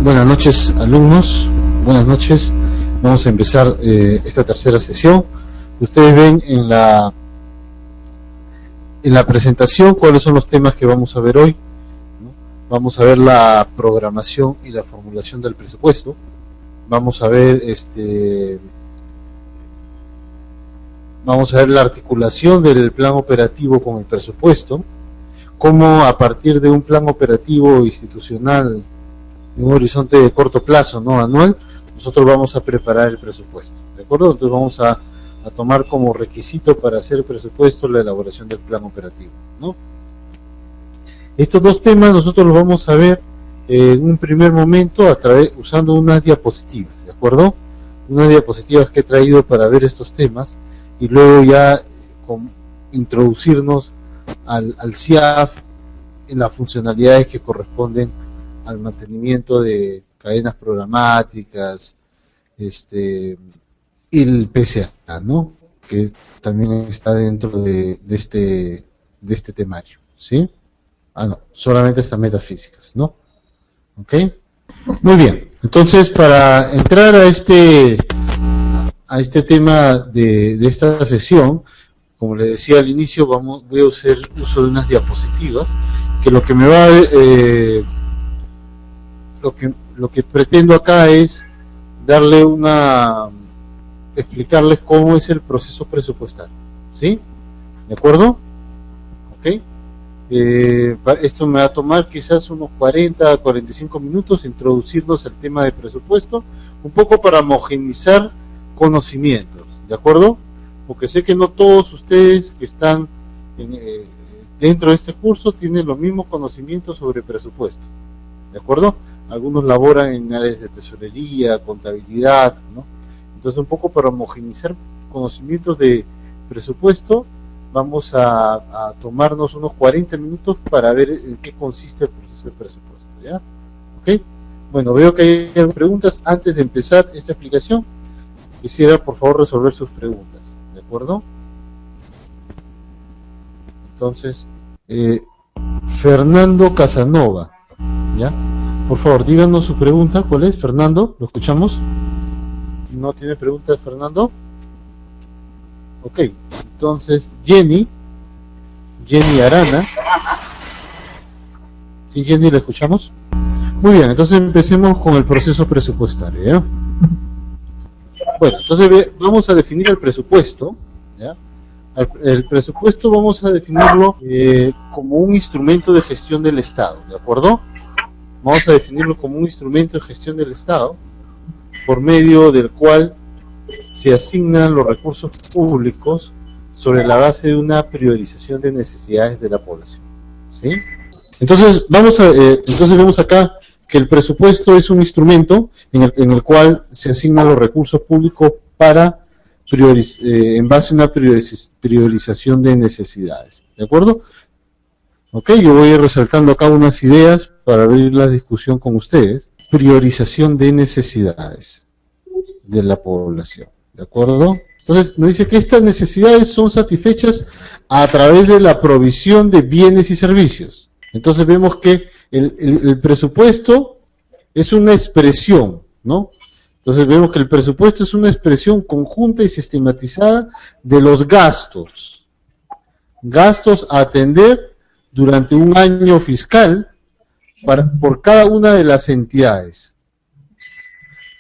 Buenas noches, alumnos. Buenas noches. Vamos a empezar esta tercera sesión. Ustedes ven en la presentación cuáles son los temas que vamos a ver hoy, ¿no? Vamos a ver la programación y la formulación del presupuesto. Vamos a ver la articulación del plan operativo con el presupuesto, cómo a partir de un plan operativo institucional en un horizonte de corto plazo, no anual, nosotros vamos a preparar el presupuesto, ¿de acuerdo? Entonces vamos a tomar como requisito para hacer el presupuesto la elaboración del plan operativo, ¿no? Estos dos temas nosotros los vamos a ver en un primer momento usando unas diapositivas, ¿de acuerdo? Unas diapositivas que he traído para ver estos temas y luego ya introducirnos al CIAF en las funcionalidades que corresponden al mantenimiento de cadenas programáticas, y el PCA, ¿no? Que también está dentro de este temario, ¿sí? No, solamente estas metafísicas, ¿no? ¿Ok? Muy bien, entonces para entrar a este tema de esta sesión, como les decía al inicio, voy a hacer uso de unas diapositivas, que lo que me va a lo que pretendo acá es explicarles cómo es el proceso presupuestal, ¿sí? ¿De acuerdo? ¿Ok? Esto me va a tomar quizás unos 40 a 45 minutos introducirnos al tema de presupuesto, un poco para homogeneizar conocimientos, ¿de acuerdo? Porque sé que no todos ustedes que están dentro de este curso tienen los mismos conocimientos sobre presupuesto, ¿de acuerdo? Algunos laboran en áreas de tesorería, contabilidad, ¿no? Entonces, un poco para homogeneizar conocimientos de presupuesto, vamos a tomarnos unos 40 minutos para ver en qué consiste el proceso de presupuesto, ¿ya? ¿Ok? Bueno, veo que hay algunas preguntas. Antes de empezar esta explicación, quisiera, por favor, resolver sus preguntas, ¿de acuerdo? Entonces, Fernando Casanova, ¿ya? Por favor, díganos su pregunta. ¿Cuál es, Fernando? ¿Lo escuchamos? ¿No tiene pregunta, Fernando? Ok, entonces Jenny Arana. ¿Sí, Jenny, la escuchamos? Muy bien, entonces empecemos con el proceso presupuestario, ¿ya? Bueno, entonces vamos a definir el presupuesto, ¿ya? El presupuesto vamos a definirlo como un instrumento de gestión del Estado, ¿de acuerdo? Vamos a definirlo como un instrumento de gestión del Estado por medio del cual se asignan los recursos públicos sobre la base de una priorización de necesidades de la población, ¿sí? Entonces vemos acá que el presupuesto es un instrumento en el cual se asignan los recursos públicos para en base a una priorización de necesidades, ¿de acuerdo? Ok, yo voy a ir resaltando acá unas ideas para abrir la discusión con ustedes. Priorización de necesidades de la población, ¿de acuerdo? Entonces nos dice que estas necesidades son satisfechas a través de la provisión de bienes y servicios. Entonces vemos que el presupuesto es una expresión, ¿no? Entonces vemos que el presupuesto es una expresión conjunta y sistematizada de los gastos a atender durante un año fiscal por cada una de las entidades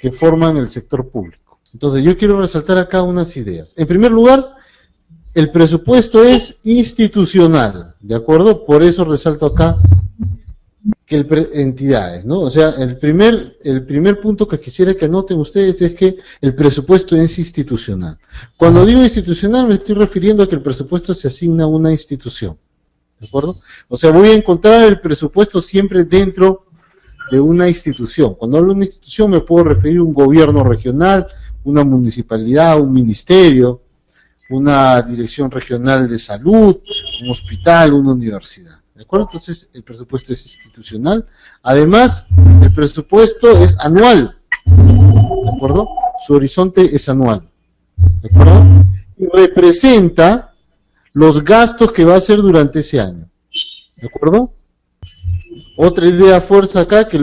que forman el sector público. Entonces yo quiero resaltar acá unas ideas. En primer lugar, el presupuesto es institucional, ¿de acuerdo? Por eso resalto acá que entidades, ¿no? O sea, el primer punto que quisiera que anoten ustedes es que el presupuesto es institucional. Cuando digo institucional me estoy refiriendo a que el presupuesto se asigna a una institución, ¿de acuerdo? O sea, voy a encontrar el presupuesto siempre dentro de una institución. Cuando hablo de una institución me puedo referir a un gobierno regional, una municipalidad, un ministerio, una dirección regional de salud, un hospital, una universidad. ¿De acuerdo? Entonces, el presupuesto es institucional. Además, el presupuesto es anual. ¿De acuerdo? Su horizonte es anual. ¿De acuerdo? Y representa los gastos que va a hacer durante ese año. ¿De acuerdo? Otra idea fuerza acá que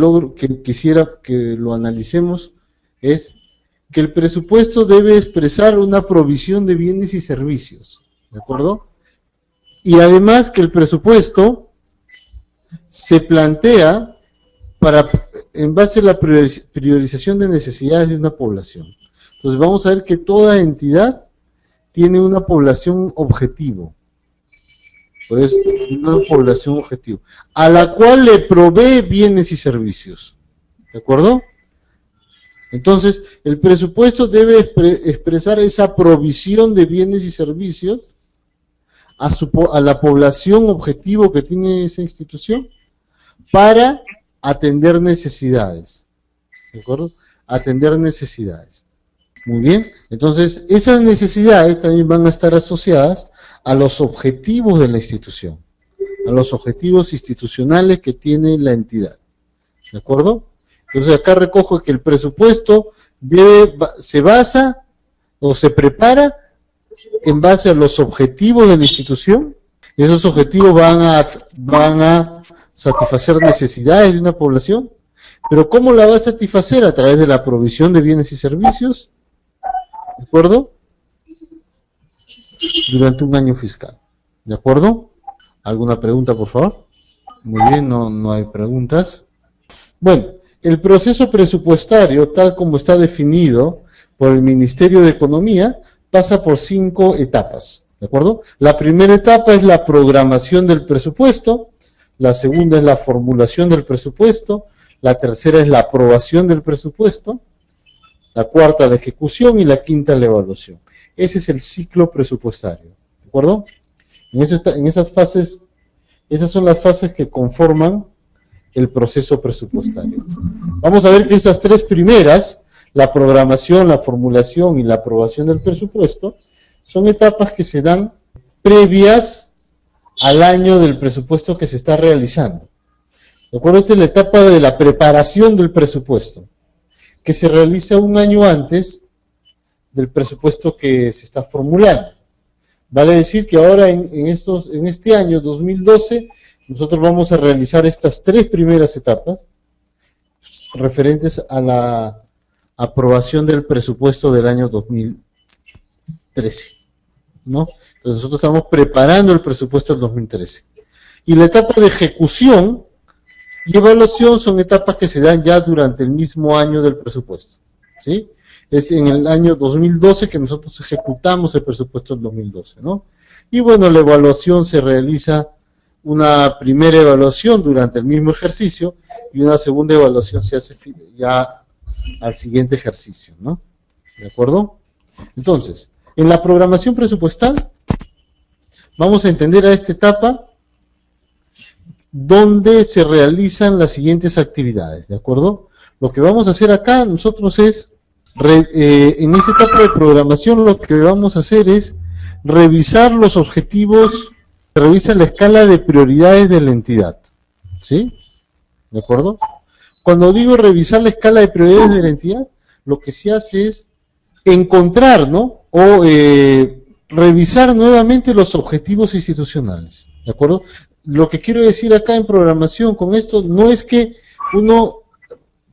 quisiera que lo analicemos es que el presupuesto debe expresar una provisión de bienes y servicios, ¿de acuerdo? Y además que el presupuesto se plantea en base a la priorización de necesidades de una población. Entonces vamos a ver que toda entidad tiene una población objetivo. Por eso, una población objetivo, a la cual le provee bienes y servicios. ¿De acuerdo? Entonces, el presupuesto debe expresar esa provisión de bienes y servicios a la población objetivo que tiene esa institución para atender necesidades. ¿De acuerdo? Atender necesidades. Muy bien. Entonces, esas necesidades también van a estar asociadas a los objetivos de la institución, a los objetivos institucionales que tiene la entidad. ¿De acuerdo? Entonces acá recojo que el presupuesto se basa o se prepara en base a los objetivos de la institución. Esos objetivos van a satisfacer necesidades de una población, pero ¿cómo la va a satisfacer? A través de la provisión de bienes y servicios, ¿de acuerdo? Durante un año fiscal. ¿De acuerdo? ¿Alguna pregunta, por favor? Muy bien, no hay preguntas. Bueno, el proceso presupuestario, tal como está definido por el Ministerio de Economía, pasa por 5 etapas. ¿De acuerdo? La primera etapa es la programación del presupuesto, la segunda es la formulación del presupuesto, la tercera es la aprobación del presupuesto, la cuarta la ejecución y la quinta la evaluación. Ese es el ciclo presupuestario, ¿de acuerdo? En esas fases, esas son las fases que conforman el proceso presupuestario. Vamos a ver que esas 3 primeras, la programación, la formulación y la aprobación del presupuesto, son etapas que se dan previas al año del presupuesto que se está realizando. ¿De acuerdo? Esta es la etapa de la preparación del presupuesto, que se realiza un año antes del presupuesto que se está formulando. Vale decir que ahora en este año 2012 nosotros vamos a realizar estas 3 primeras etapas referentes a la aprobación del presupuesto del año 2013, ¿no? Entonces nosotros estamos preparando el presupuesto del 2013. Y la etapa de ejecución y evaluación son etapas que se dan ya durante el mismo año del presupuesto, ¿sí? Es en el año 2012 que nosotros ejecutamos el presupuesto del 2012, ¿no? Y bueno, la evaluación se realiza una primera evaluación durante el mismo ejercicio y una segunda evaluación se hace ya al siguiente ejercicio, ¿no? ¿De acuerdo? Entonces, en la programación presupuestal vamos a entender a esta etapa donde se realizan las siguientes actividades, ¿de acuerdo? Lo que vamos a hacer acá nosotros es en esta etapa de programación lo que vamos a hacer es revisar los objetivos, revisa la escala de prioridades de la entidad, ¿sí? ¿De acuerdo? Cuando digo revisar la escala de prioridades de la entidad, lo que se hace es encontrar, ¿no? O revisar nuevamente los objetivos institucionales, ¿de acuerdo? Lo que quiero decir acá en programación con esto no es que uno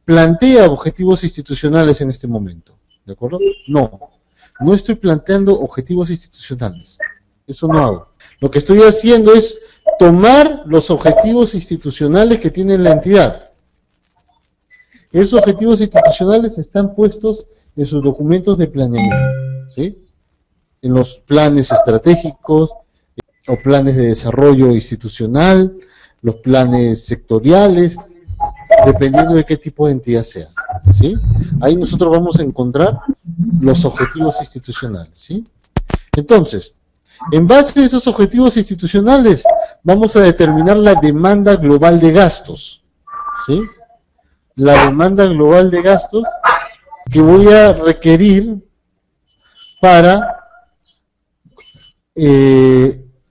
plantea objetivos institucionales en este momento, ¿de acuerdo? No estoy planteando objetivos institucionales, eso no hago. Lo que estoy haciendo es tomar los objetivos institucionales que tiene la entidad. Esos objetivos institucionales están puestos en sus documentos de planeamiento, ¿sí? En los planes estratégicos o planes de desarrollo institucional, los planes sectoriales, dependiendo de qué tipo de entidad sea, ¿sí? Ahí nosotros vamos a encontrar los objetivos institucionales, ¿sí? Entonces, en base a esos objetivos institucionales, vamos a determinar la demanda global de gastos, ¿sí? La demanda global de gastos que voy a requerir para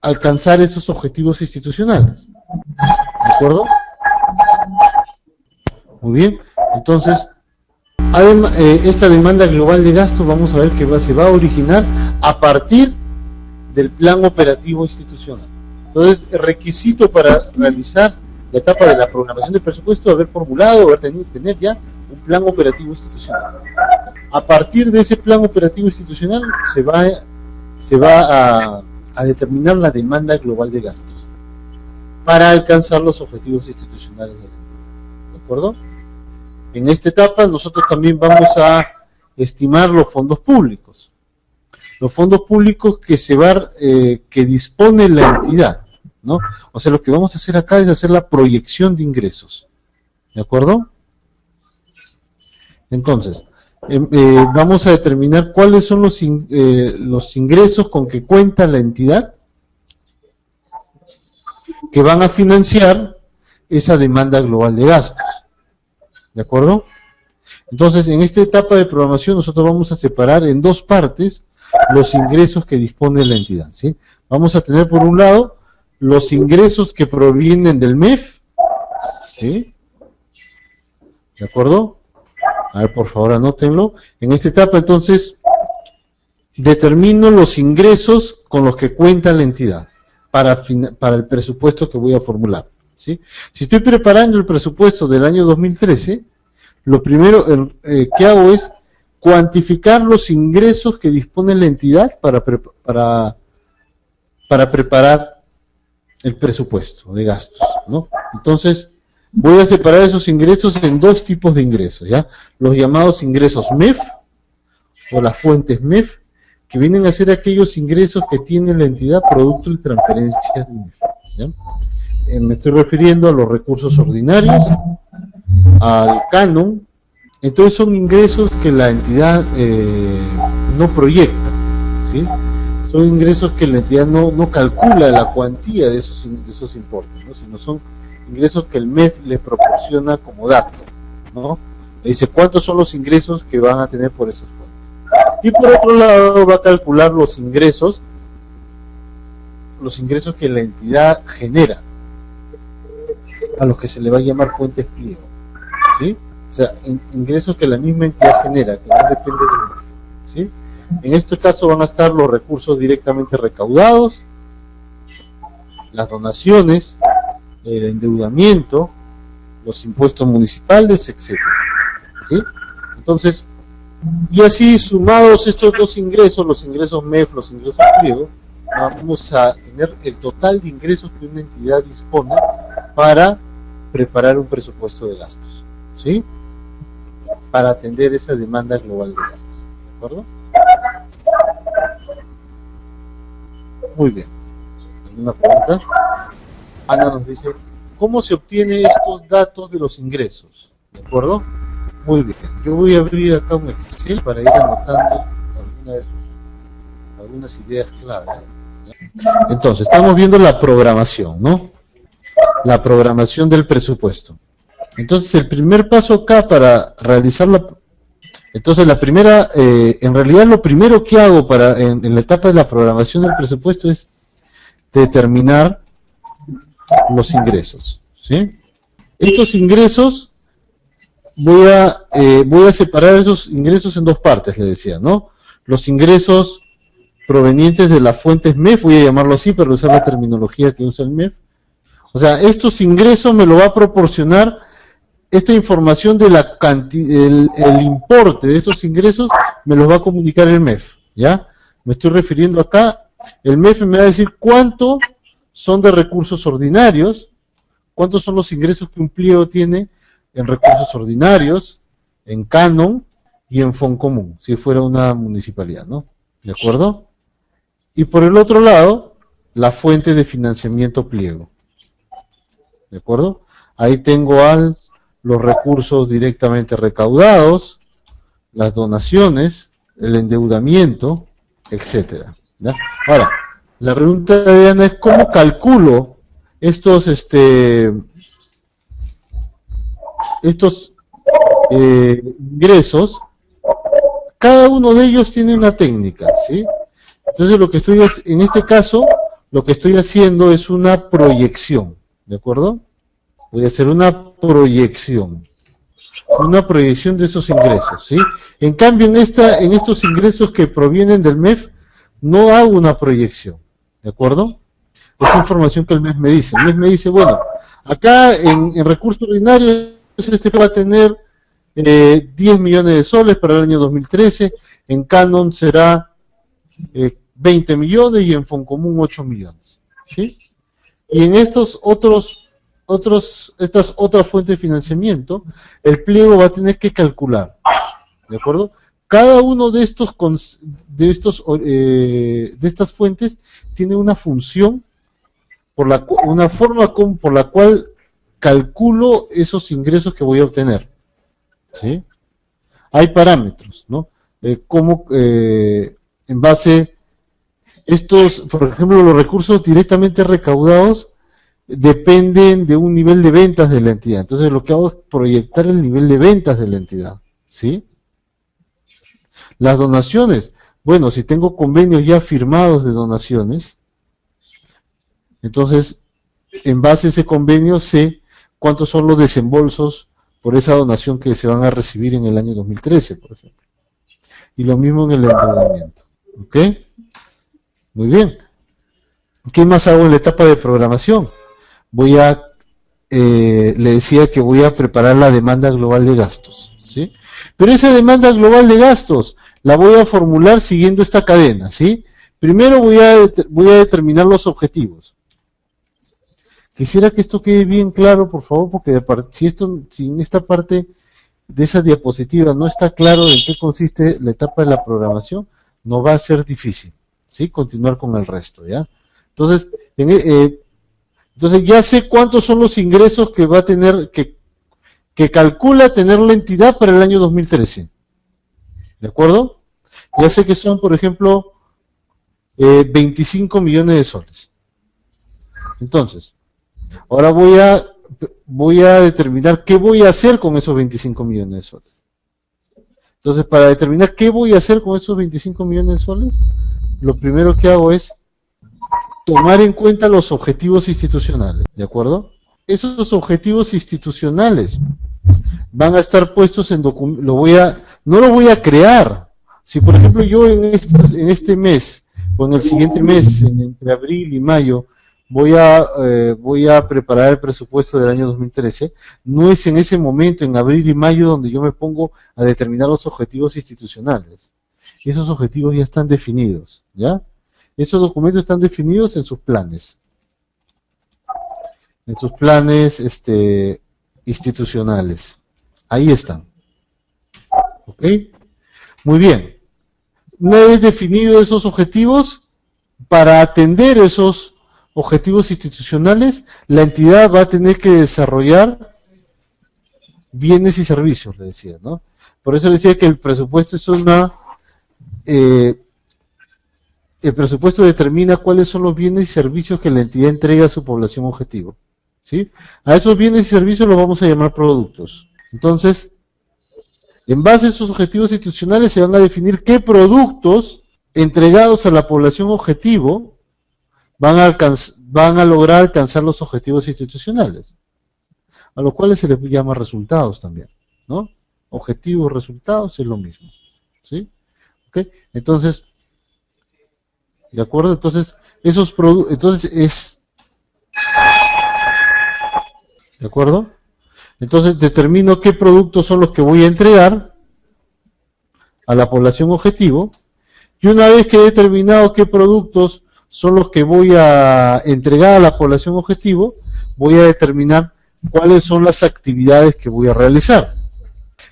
alcanzar esos objetivos institucionales, ¿de acuerdo? Muy bien, entonces, además, esta demanda global de gastos vamos a ver que se va a originar a partir del plan operativo institucional. Entonces, el requisito para realizar la etapa de la programación del presupuesto, haber formulado, tener ya un plan operativo institucional. A partir de ese plan operativo institucional se va a determinar la demanda global de gastos para alcanzar los objetivos institucionales de la entidad. ¿De acuerdo? En esta etapa nosotros también vamos a estimar los fondos públicos. Los fondos públicos que dispone la entidad, ¿no? O sea, lo que vamos a hacer acá es hacer la proyección de ingresos. ¿De acuerdo? Entonces, vamos a determinar cuáles son los ingresos con que cuenta la entidad que van a financiar esa demanda global de gastos. ¿De acuerdo? Entonces, en esta etapa de programación nosotros vamos a separar en dos partes los ingresos que dispone la entidad, ¿sí? Vamos a tener por un lado los ingresos que provienen del MEF, ¿sí? ¿De acuerdo? A ver, por favor, anótenlo. En esta etapa, entonces, determino los ingresos con los que cuenta la entidad para el presupuesto que voy a formular, ¿sí? Si estoy preparando el presupuesto del año 2013, lo primero que hago es cuantificar los ingresos que dispone la entidad para preparar el presupuesto de gastos, ¿no? Entonces, voy a separar esos ingresos en dos tipos de ingresos, ¿ya? Los llamados ingresos MEF, o las fuentes MEF, que vienen a ser aquellos ingresos que tiene la entidad producto de transferencias de MEF, ¿ya? Me estoy refiriendo a los recursos ordinarios, al canon. Entonces son ingresos que la entidad no proyecta, ¿sí? Son ingresos que la entidad no calcula la cuantía de esos importes, ¿no? Sino son ingresos que el MEF le proporciona como dato, ¿no? Le dice cuántos son los ingresos que van a tener por esas fuentes. Y por otro lado va a calcular los ingresos que la entidad genera, a los que se le va a llamar fuentes pliego, ¿sí? O sea, ingresos que la misma entidad genera, que no depende del MEF, ¿sí? En este caso van a estar los recursos directamente recaudados, las donaciones, el endeudamiento, los impuestos municipales, etcétera, ¿sí? Entonces, y así sumados estos dos ingresos, los ingresos MEF, los ingresos pliego, vamos a tener el total de ingresos que una entidad dispone para preparar un presupuesto de gastos, ¿sí? Para atender esa demanda global de gastos, ¿de acuerdo? Muy bien. ¿Alguna pregunta? Ana nos dice, ¿cómo se obtiene estos datos de los ingresos? ¿De acuerdo? Muy bien. Yo voy a abrir acá un Excel para ir anotando algunas ideas clave, ¿ya? Entonces, estamos viendo la programación, ¿no? La programación del presupuesto. Entonces, el primer paso acá para realizar en realidad lo primero que hago en la etapa de la programación del presupuesto es determinar los ingresos, ¿sí? Estos ingresos voy a separar esos ingresos en dos partes, le decía, ¿no? Los ingresos provenientes de las fuentes MEF, voy a llamarlo así para usar la terminología que usa el MEF. O sea, estos ingresos me lo va a proporcionar esta información de la cantidad, el importe de estos ingresos me los va a comunicar el MEF, ¿ya? Me estoy refiriendo acá, el MEF me va a decir cuánto son de recursos ordinarios, cuántos son los ingresos que un pliego tiene en recursos ordinarios, en canon y en fondo común, si fuera una municipalidad, ¿no? ¿De acuerdo? Y por el otro lado, la fuente de financiamiento pliego. ¿De acuerdo? Ahí tengo los recursos directamente recaudados, las donaciones, el endeudamiento, etcétera, ¿ya? Ahora, la pregunta de Ana es ¿cómo calculo estos ingresos? Cada uno de ellos tiene una técnica, ¿sí? Entonces en este caso, lo que estoy haciendo es una proyección, ¿de acuerdo? Voy a hacer una proyección de esos ingresos, ¿sí? En cambio, en estos ingresos que provienen del MEF, no hago una proyección, ¿de acuerdo? esa información que el mes me dice. El mes me dice, bueno, acá en recursos ordinarios este va a tener 10 millones de soles para el año 2013, en Canon será 20 millones y en Foncomún 8 millones. ¿Sí? Y en estas otras fuentes de financiamiento, el pliego va a tener que calcular, ¿de acuerdo? Cada uno de estas fuentes tiene una función, una forma por la cual calculo esos ingresos que voy a obtener. ¿Sí? Hay parámetros, ¿no? En base por ejemplo, los recursos directamente recaudados dependen de un nivel de ventas de la entidad. Entonces lo que hago es proyectar el nivel de ventas de la entidad. ¿Sí? Las donaciones, bueno, si tengo convenios ya firmados de donaciones, entonces en base a ese convenio sé cuántos son los desembolsos por esa donación que se van a recibir en el año 2013, por ejemplo. Y lo mismo en el endeudamiento. ¿Ok? Muy bien. ¿Qué más hago en la etapa de programación? Le decía que voy a preparar la demanda global de gastos. ¿Sí? Pero esa demanda global de gastos la voy a formular siguiendo esta cadena. ¿Sí? Primero voy a determinar los objetivos. Quisiera que esto quede bien claro, por favor, porque si en esta parte de esa diapositiva no está claro en qué consiste la etapa de la programación, no va a ser difícil, ¿sí? Continuar con el resto, ¿ya? Entonces, ya sé cuántos son los ingresos que va a tener, que calcula tener la entidad para el año 2013. ¿De acuerdo? Ya sé que son, por ejemplo, 25 millones de soles. Entonces, ahora voy a determinar qué voy a hacer con esos 25 millones de soles. Entonces, para determinar qué voy a hacer con esos 25 millones de soles, lo primero que hago es tomar en cuenta los objetivos institucionales, ¿de acuerdo? Esos objetivos institucionales van a estar puestos en documento, no lo voy a crear. Si por ejemplo yo en este mes, o en el siguiente mes, entre abril y mayo, voy a preparar el presupuesto del año 2013, no es en ese momento, en abril y mayo, donde yo me pongo a determinar los objetivos institucionales. Esos objetivos ya están definidos, ¿ya? Esos documentos están definidos en sus planes. En sus planes institucionales. Ahí están. ¿Ok? Muy bien. Una vez definidos esos objetivos, para atender esos objetivos institucionales, la entidad va a tener que desarrollar bienes y servicios, le decía, ¿no? Por eso le decía que el presupuesto es el presupuesto determina cuáles son los bienes y servicios que la entidad entrega a su población objetivo, ¿sí? A esos bienes y servicios los vamos a llamar productos. Entonces, en base a esos objetivos institucionales se van a definir qué productos entregados a la población objetivo van a lograr alcanzar los objetivos institucionales, a los cuales se les llama resultados también, ¿no? Objetivos, resultados es lo mismo, ¿sí? ¿Ok? Entonces, ¿de acuerdo? Entonces, ¿de acuerdo? Entonces, determino qué productos son los que voy a entregar a la población objetivo, y una vez que he determinado qué productos son los que voy a entregar a la población objetivo, voy a determinar cuáles son las actividades que voy a realizar.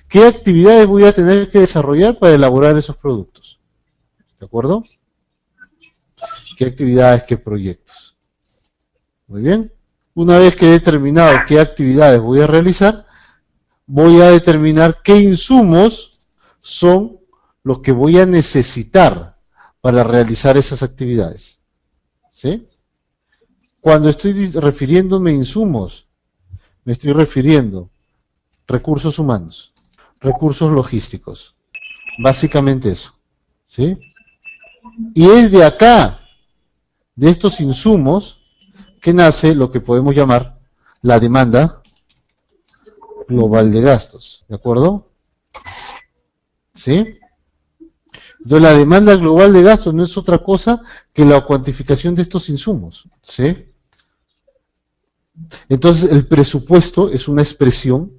¿Qué actividades voy a tener que desarrollar para elaborar esos productos? ¿De acuerdo? ¿Qué actividades, qué proyectos? Muy bien. Una vez que he determinado qué actividades voy a realizar, voy a determinar qué insumos son los que voy a necesitar para realizar esas actividades. ¿Sí? Cuando estoy refiriéndome a insumos, me estoy refiriendo a recursos humanos, recursos logísticos, básicamente eso. ¿Sí? Y es de acá, de estos insumos, que nace lo que podemos llamar la demanda global de gastos. ¿De acuerdo? ¿Sí? Entonces la demanda global de gastos no es otra cosa que la cuantificación de estos insumos, ¿sí? Entonces el presupuesto es una expresión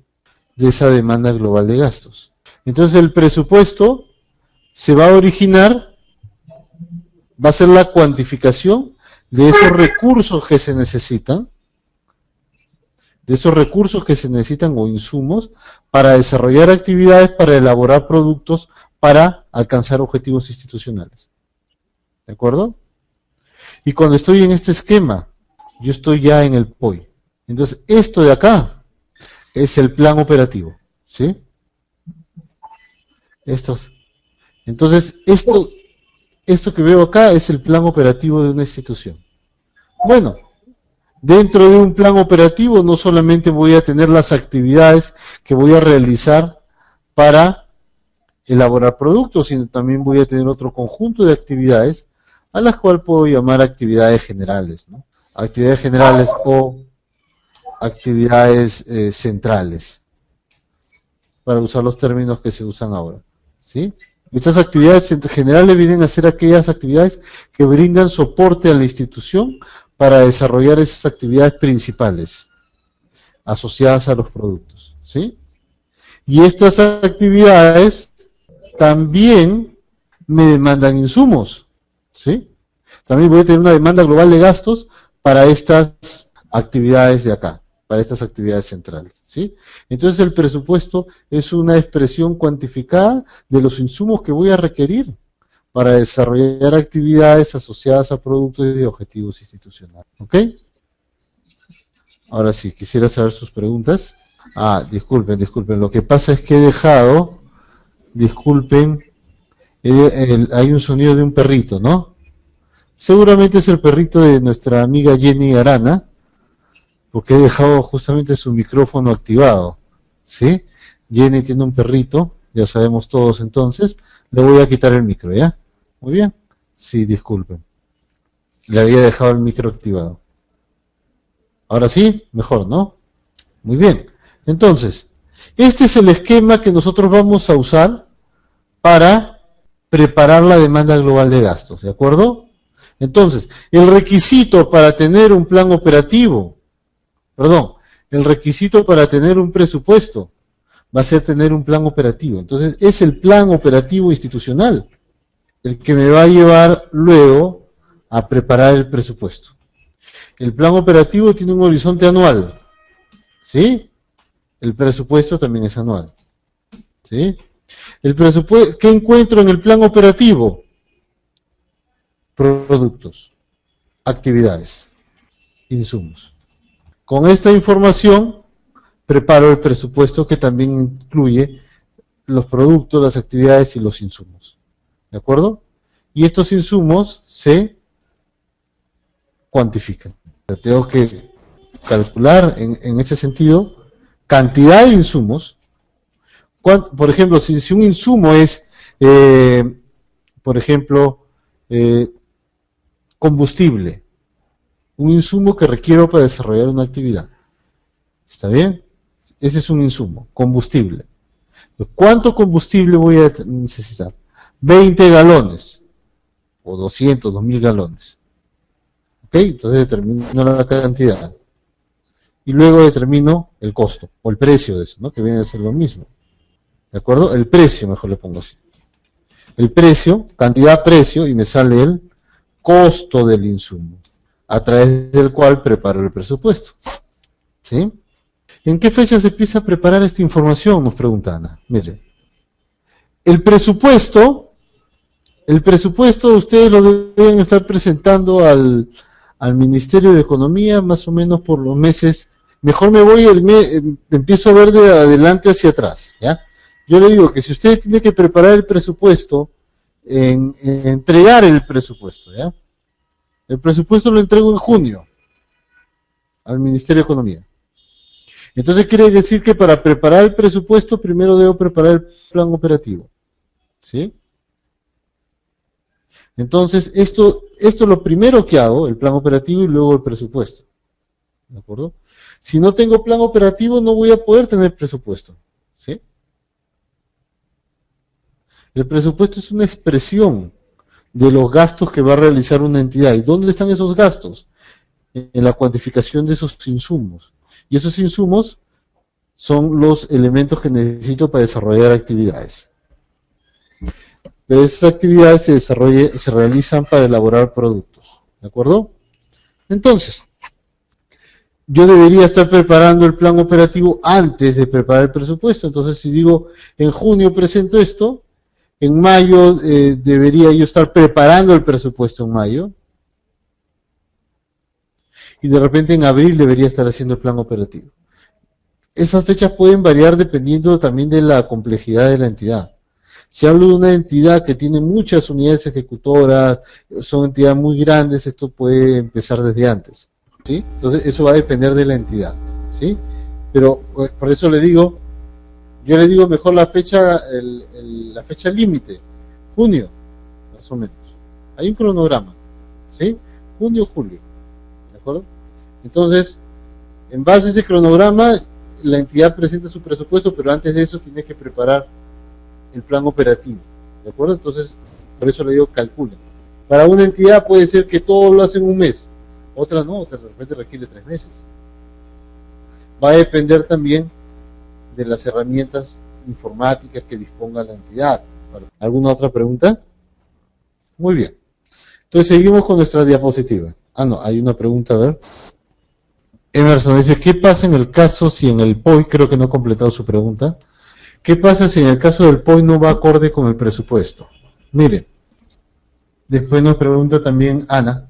de esa demanda global de gastos. Entonces el presupuesto se va a originar, va a ser la cuantificación de esos recursos que se necesitan, o insumos para desarrollar actividades, para elaborar productos, para alcanzar objetivos institucionales. ¿De acuerdo? Y cuando estoy en este esquema, yo estoy ya en el POI. Entonces, esto de acá es el plan operativo, ¿sí? Entonces, esto que veo acá es el plan operativo de una institución. Bueno, dentro de un plan operativo no solamente voy a tener las actividades que voy a realizar para elaborar productos, sino también voy a tener otro conjunto de actividades a las cuales puedo llamar actividades generales, ¿no? Actividades generales o actividades centrales, para usar los términos que se usan ahora, ¿sí? Estas actividades generales vienen a ser aquellas actividades que brindan soporte a la institución para desarrollar esas actividades principales asociadas a los productos, ¿sí? Y estas actividades también me demandan insumos, ¿sí? También voy a tener una demanda global de gastos para estas actividades de acá, para estas actividades centrales, ¿sí? Entonces el presupuesto es una expresión cuantificada de los insumos que voy a requerir para desarrollar actividades asociadas a productos y objetivos institucionales, ¿ok? Ahora sí, quisiera saber sus preguntas. Disculpen, lo que pasa es que he dejado, disculpen, hay un sonido de un perrito, ¿no? Seguramente es el perrito de nuestra amiga Jenny Arana, porque he dejado justamente su micrófono activado, ¿sí? Jenny tiene un perrito, ya sabemos todos entonces, le voy a quitar el micro, ¿ya? Muy bien. Sí, disculpen. Le había dejado el micro activado. Ahora sí, mejor, ¿no? Muy bien. Entonces, este es el esquema que nosotros vamos a usar para preparar la demanda global de gastos, ¿de acuerdo? Entonces, el requisito para tener un plan operativo, el requisito para tener un presupuesto va a ser tener un plan operativo. Entonces, es el plan operativo institucional el que me va a llevar luego a preparar el presupuesto. El plan operativo tiene un horizonte anual, ¿sí? El presupuesto también es anual, ¿sí? El presupuesto, ¿qué encuentro en el plan operativo? Productos, actividades, insumos. Con esta información preparo el presupuesto que también incluye los productos, las actividades y los insumos. ¿De acuerdo? Y estos insumos se cuantifican. O sea, tengo que calcular en ese sentido cantidad de insumos. Por ejemplo, si un insumo es, por ejemplo, combustible, un insumo que requiero para desarrollar una actividad. ¿Está bien? Ese es un insumo, combustible. ¿Cuánto combustible voy a necesitar? 20 galones, o 200, 2000 galones. ¿Ok? Entonces determino la cantidad. Y luego determino el costo, o el precio de eso, ¿no? Que viene a ser lo mismo. ¿De acuerdo? El precio, mejor le pongo así. El precio, cantidad-precio, y me sale el costo del insumo, a través del cual preparo el presupuesto. ¿Sí? ¿En qué fecha se empieza a preparar esta información? Nos pregunta Ana. Mire, el presupuesto ustedes lo deben estar presentando al Ministerio de Economía más o menos por los meses. Mejor me voy, empiezo a ver de adelante hacia atrás, ¿ya? Yo le digo que si usted tiene que preparar el presupuesto, entregar el presupuesto, ¿ya? El presupuesto lo entrego en junio al Ministerio de Economía. Entonces quiere decir que para preparar el presupuesto primero debo preparar el plan operativo, ¿sí? Entonces esto es lo primero que hago, el plan operativo y luego el presupuesto, ¿de acuerdo? Si no tengo plan operativo no voy a poder tener presupuesto, ¿sí? El presupuesto es una expresión de los gastos que va a realizar una entidad. ¿Y dónde están esos gastos? En la cuantificación de esos insumos. Y esos insumos son los elementos que necesito para desarrollar actividades. Pero esas actividades se realizan para elaborar productos. ¿De acuerdo? Entonces, yo debería estar preparando el plan operativo antes de preparar el presupuesto. Entonces, si digo, en junio presento esto, en mayo debería yo estar preparando el presupuesto en mayo, y de repente en abril debería estar haciendo el plan operativo. Esas fechas pueden variar dependiendo también de la complejidad de la entidad. Si hablo de una entidad que tiene muchas unidades ejecutoras, son entidades muy grandes, esto puede empezar desde antes, ¿sí? Entonces eso va a depender de la entidad, ¿sí? Pero por eso yo le digo mejor la fecha límite, junio, más o menos. Hay un cronograma, ¿sí? Junio, julio, ¿de acuerdo? Entonces, en base a ese cronograma, la entidad presenta su presupuesto, pero antes de eso tiene que preparar el plan operativo, ¿de acuerdo? Entonces, por eso le digo calculen. Para una entidad puede ser que todo lo hace en un mes, otra no, otra de repente requiere 3 meses. Va a depender también de las herramientas informáticas que disponga la entidad. ¿Alguna otra pregunta? Muy bien. Entonces seguimos con nuestra diapositiva. No, hay una pregunta, a ver. Emerson dice, ¿qué pasa en el caso si en el POI, creo que no ha completado su pregunta, qué pasa si en el caso del POI no va acorde con el presupuesto? Mire, después nos pregunta también Ana,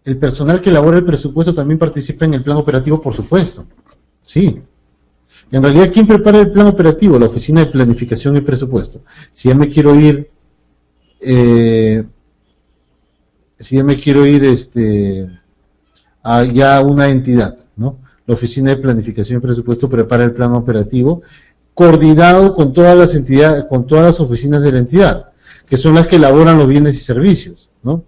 ¿el personal que elabora el presupuesto también participa en el plan operativo? Por supuesto, sí. En realidad, ¿quién prepara el plan operativo? La Oficina de Planificación y Presupuesto. Si ya me quiero ir a ya una entidad, ¿no? La Oficina de Planificación y Presupuesto prepara el plan operativo coordinado con todas las entidades, con todas las oficinas de la entidad, que son las que elaboran los bienes y servicios, ¿no? O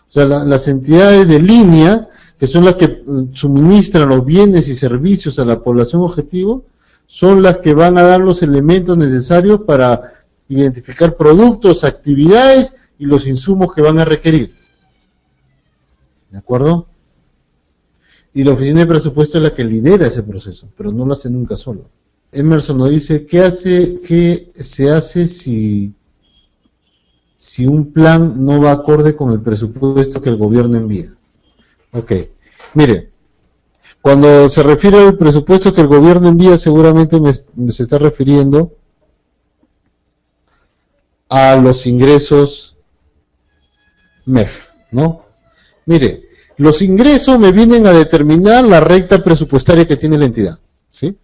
sea, las entidades de línea, que son las que suministran los bienes y servicios a la población objetivo, son las que van a dar los elementos necesarios para identificar productos, actividades y los insumos que van a requerir. ¿De acuerdo? Y la oficina de presupuesto es la que lidera ese proceso, pero no lo hace nunca solo. Emerson nos dice, ¿qué se hace si un plan no va acorde con el presupuesto que el gobierno envía? Ok, mire, cuando se refiere al presupuesto que el gobierno envía, seguramente se está refiriendo a los ingresos MEF, ¿no? Mire, los ingresos me vienen a determinar la recta presupuestaria que tiene la entidad, ¿sí?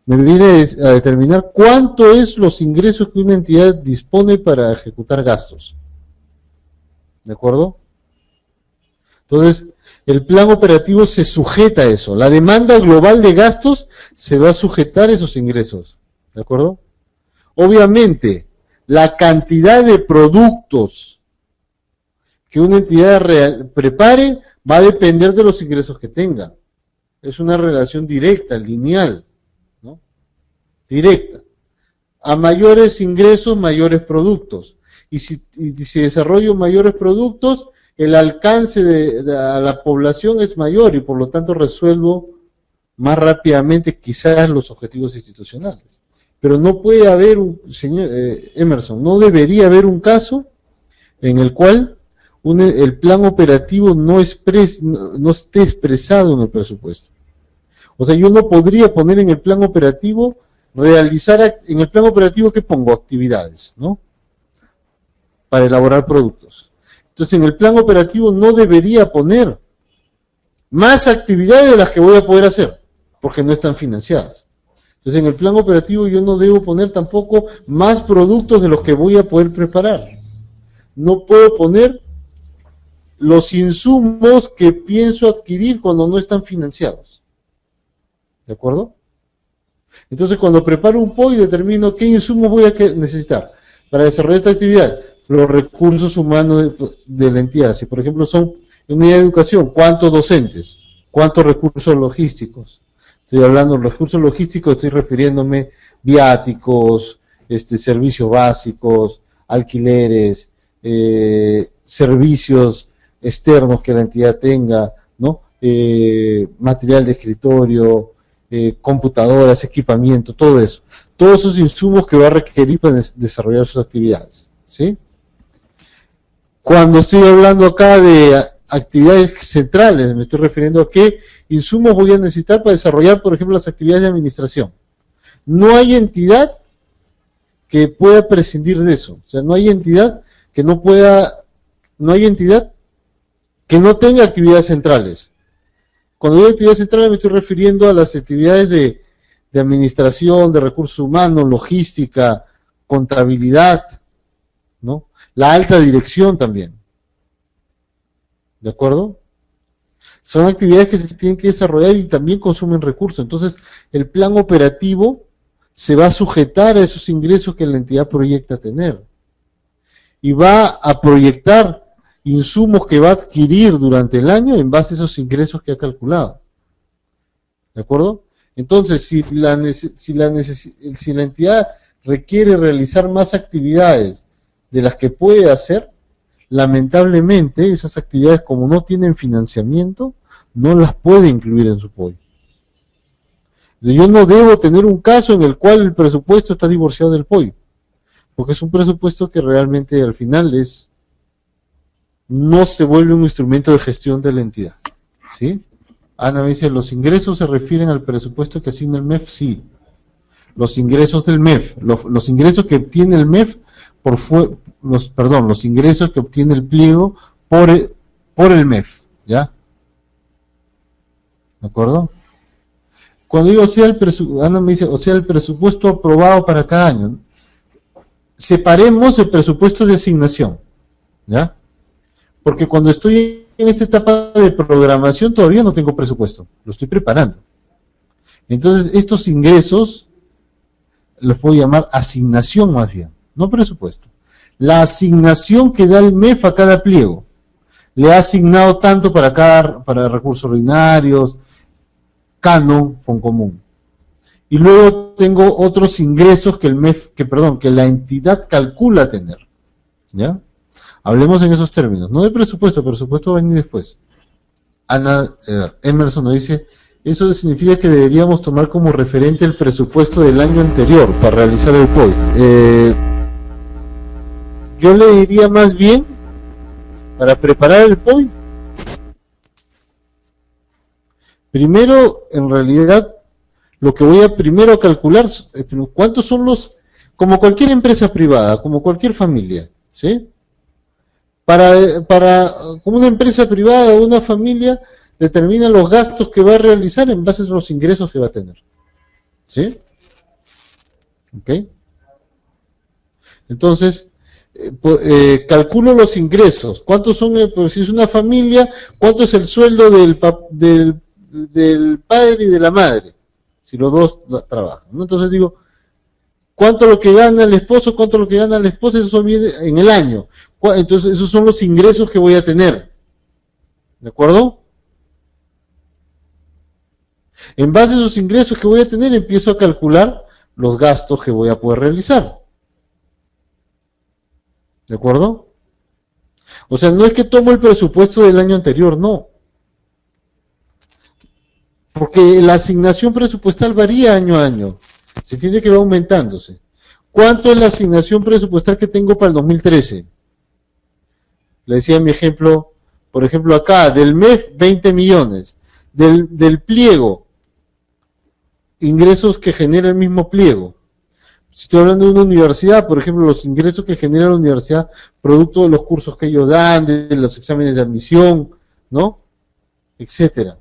Me viene a determinar cuánto es los ingresos que una entidad dispone para ejecutar gastos, ¿de acuerdo? Entonces, el plan operativo se sujeta a eso. La demanda global de gastos se va a sujetar a esos ingresos, ¿de acuerdo? Obviamente, la cantidad de productos que una entidad prepare va a depender de los ingresos que tenga. Es una relación directa, lineal, ¿no? Directa. A mayores ingresos, mayores productos. Y si desarrollo mayores productos, el alcance a la población es mayor y por lo tanto resuelvo más rápidamente quizás los objetivos institucionales. Pero no puede haber señor Emerson, no debería haber un caso en el cual el plan operativo no esté expresado en el presupuesto. O sea, yo no podría poner en el plan operativo, en el plan operativo que pongo actividades, ¿no? Para elaborar productos. Entonces, en el plan operativo no debería poner más actividades de las que voy a poder hacer, porque no están financiadas. Entonces, en el plan operativo yo no debo poner tampoco más productos de los que voy a poder preparar. No puedo poner los insumos que pienso adquirir cuando no están financiados. ¿De acuerdo? Entonces, cuando preparo un POI, determino qué insumos voy a necesitar para desarrollar esta actividad. Los recursos humanos de la entidad. Si, por ejemplo, son unidad de educación, ¿cuántos docentes? ¿Cuántos recursos logísticos? Estoy hablando de recursos logísticos, estoy refiriéndome viáticos, servicios básicos, alquileres, servicios externos que la entidad tenga, ¿no? Material de escritorio, computadoras, equipamiento, todo eso. Todos esos insumos que va a requerir para desarrollar sus actividades, ¿sí? Cuando estoy hablando acá de actividades centrales, me estoy refiriendo a qué insumos voy a necesitar para desarrollar, por ejemplo, las actividades de administración. No hay entidad que pueda prescindir de eso. O sea, no hay entidad que no pueda, no hay entidad que no tenga actividades centrales. Cuando digo actividades centrales me estoy refiriendo a las actividades de administración, de recursos humanos, logística, contabilidad, ¿no? La alta dirección también. ¿De acuerdo? Son actividades que se tienen que desarrollar y también consumen recursos. Entonces, el plan operativo se va a sujetar a esos ingresos que la entidad proyecta tener. Y va a proyectar insumos que va a adquirir durante el año en base a esos ingresos que ha calculado. ¿De acuerdo? Entonces, si la entidad requiere realizar más actividades de las que puede hacer, lamentablemente esas actividades, como no tienen financiamiento, no las puede incluir en su POI. Yo no debo tener un caso en el cual el presupuesto está divorciado del POI, porque es un presupuesto que realmente al final no se vuelve un instrumento de gestión de la entidad. ¿Sí? Ana me dice, ¿los ingresos se refieren al presupuesto que asigna el MEF? Sí. Los ingresos del MEF, los ingresos que obtiene el MEF los ingresos que obtiene el pliego por el MEF, ¿ya? ¿De acuerdo? Cuando digo Ana me dice, o sea, el presupuesto aprobado para cada año, separemos el presupuesto de asignación, ¿ya? Porque cuando estoy en esta etapa de programación todavía no tengo presupuesto, lo estoy preparando. Entonces, estos ingresos los puedo llamar asignación más bien, no presupuesto. La asignación que da el MEF a cada pliego. Le ha asignado tanto para recursos ordinarios, canon, con común. Y luego tengo otros ingresos que el MEF, que la entidad calcula tener. ¿Ya? Hablemos en esos términos. No de presupuesto va a venir después. Emerson nos dice, eso significa que deberíamos tomar como referente el presupuesto del año anterior para realizar el POI. Yo le diría más bien, para preparar el POI, primero, en realidad, lo que voy a primero calcular, cuántos son como cualquier empresa privada, como cualquier familia, ¿sí? Como una empresa privada o una familia determina los gastos que va a realizar en base a los ingresos que va a tener, ¿sí? ¿Ok? Entonces, calculo los ingresos. ¿Cuántos son? Pues si es una familia, ¿cuánto es el sueldo del padre y de la madre? Si los dos trabajan, ¿no? Entonces digo, ¿cuánto lo que gana el esposo? ¿Cuánto lo que gana la esposa? Eso viene en el año. Entonces, esos son los ingresos que voy a tener. ¿De acuerdo? En base a esos ingresos que voy a tener, empiezo a calcular los gastos que voy a poder realizar. ¿De acuerdo? O sea, no es que tomo el presupuesto del año anterior, no. Porque la asignación presupuestal varía año a año. Se tiene que ir aumentándose. ¿Cuánto es la asignación presupuestal que tengo para el 2013? Le decía mi ejemplo, por ejemplo acá, del MEF 20 millones. Del pliego, ingresos que genera el mismo pliego. Si estoy hablando de una universidad, por ejemplo, los ingresos que genera la universidad, producto de los cursos que ellos dan, de los exámenes de admisión, ¿no? Etcétera.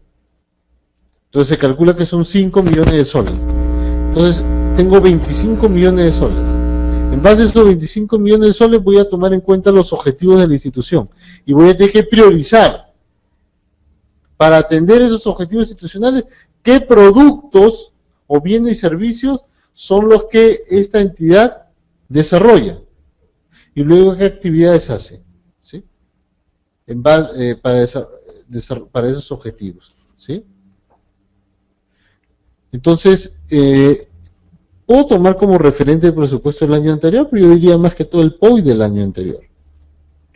Entonces se calcula que son 5 millones de soles. Entonces tengo 25 millones de soles. En base a estos 25 millones de soles voy a tomar en cuenta los objetivos de la institución y voy a tener que priorizar para atender esos objetivos institucionales qué productos o bienes y servicios son los que esta entidad desarrolla y luego qué actividades hace, ¿sí? En base, para esos objetivos, ¿sí? Entonces, Puedo tomar como referente el presupuesto del año anterior, pero yo diría más que todo el POI del año anterior.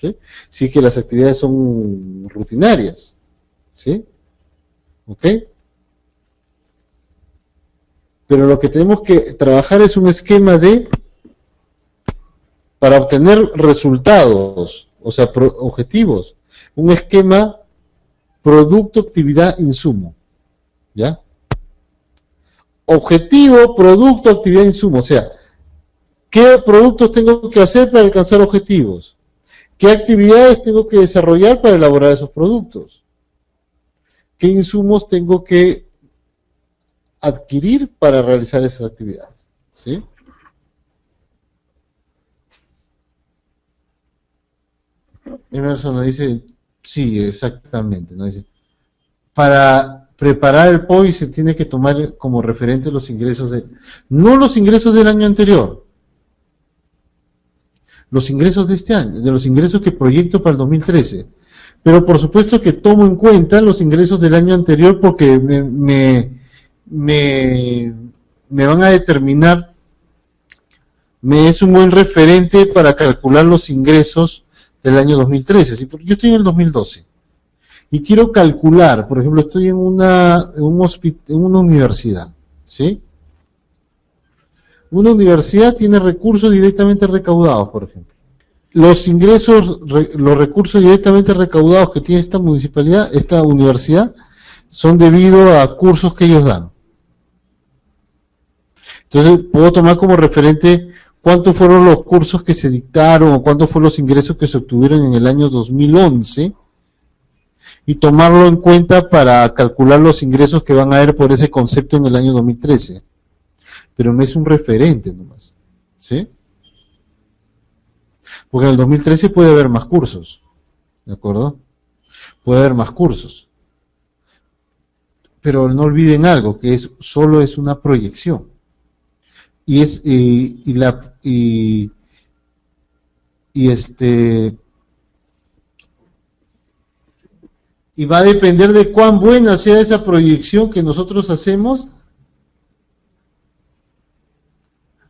¿Sí? Sí que las actividades son rutinarias. ¿Sí? ¿Ok? Pero lo que tenemos que trabajar es un esquema para obtener resultados, o sea, objetivos, un esquema producto, actividad, insumo. ¿Ya? Objetivo, producto, actividad, insumo. O sea, ¿qué productos tengo que hacer para alcanzar objetivos? ¿Qué actividades tengo que desarrollar para elaborar esos productos? ¿Qué insumos tengo que adquirir para realizar esas actividades? ¿Sí? Emerson nos dice, sí, exactamente, nos dice, para preparar el POI se tiene que tomar como referente los ingresos no los ingresos del año anterior, los ingresos de este año, de los ingresos que proyecto para el 2013. Pero por supuesto que tomo en cuenta los ingresos del año anterior porque me van a determinar, me es un buen referente para calcular los ingresos del año 2013. ¿Sí? Porque yo estoy en el 2012 y quiero calcular, por ejemplo, estoy en una universidad, ¿sí? Una universidad tiene recursos directamente recaudados, por ejemplo. Los ingresos, los recursos directamente recaudados que tiene esta municipalidad, esta universidad, son debido a cursos que ellos dan. Entonces, puedo tomar como referente cuántos fueron los cursos que se dictaron o cuántos fueron los ingresos que se obtuvieron en el año 2011 y tomarlo en cuenta para calcular los ingresos que van a haber por ese concepto en el año 2013. Pero no es un referente nomás, ¿sí? Porque en el 2013 puede haber más cursos, ¿de acuerdo? Puede haber más cursos. Pero no olviden algo, que solo es una proyección. Y va a depender de cuán buena sea esa proyección que nosotros hacemos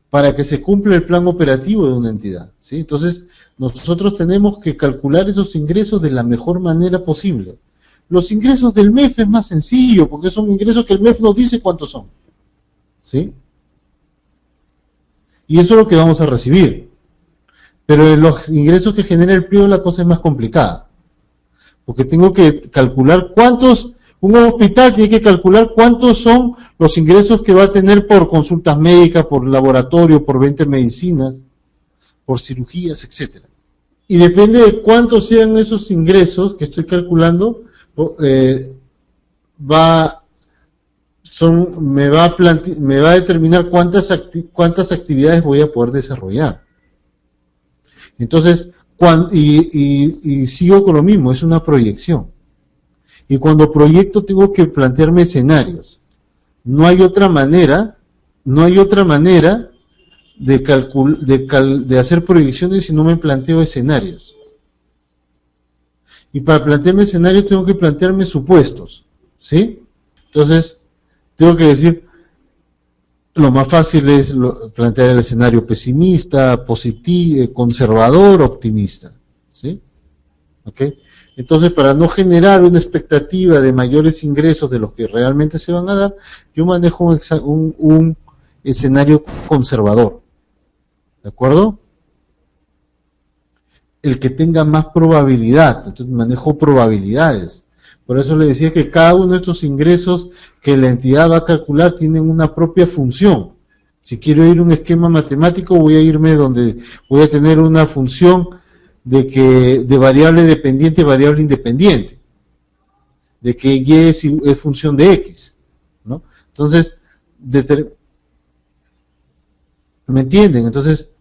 para que se cumpla el plan operativo de una entidad, ¿sí? Entonces, nosotros tenemos que calcular esos ingresos de la mejor manera posible. Los ingresos del MEF es más sencillo, porque son ingresos que el MEF nos dice cuántos son, ¿sí? Y eso es lo que vamos a recibir. Pero en los ingresos que genera el PRIO la cosa es más complicada, porque tengo que calcular un hospital tiene que calcular cuántos son los ingresos que va a tener por consultas médicas, por laboratorio, por venta de medicinas, por cirugías, etcétera. Y depende de cuántos sean esos ingresos que estoy calculando, me va a determinar cuántas actividades voy a poder desarrollar. Entonces, y sigo con lo mismo, es una proyección. Y cuando proyecto tengo que plantearme escenarios. No hay otra manera de hacer proyecciones si no me planteo escenarios. Y para plantearme escenarios tengo que plantearme supuestos, ¿sí? Entonces, tengo que decir, lo más fácil es plantear el escenario pesimista, positivo, conservador, optimista, ¿sí? ¿Ok? Entonces, para no generar una expectativa de mayores ingresos de los que realmente se van a dar, yo manejo un escenario conservador. ¿De acuerdo? El que tenga más probabilidad. Entonces, manejo probabilidades. Por eso le decía que cada uno de estos ingresos que la entidad va a calcular tienen una propia función. Si quiero ir a un esquema matemático, voy a irme donde voy a tener una función de variable dependiente, variable independiente, de que Y es función de X, ¿no? Entonces, ¿me entienden? Entonces,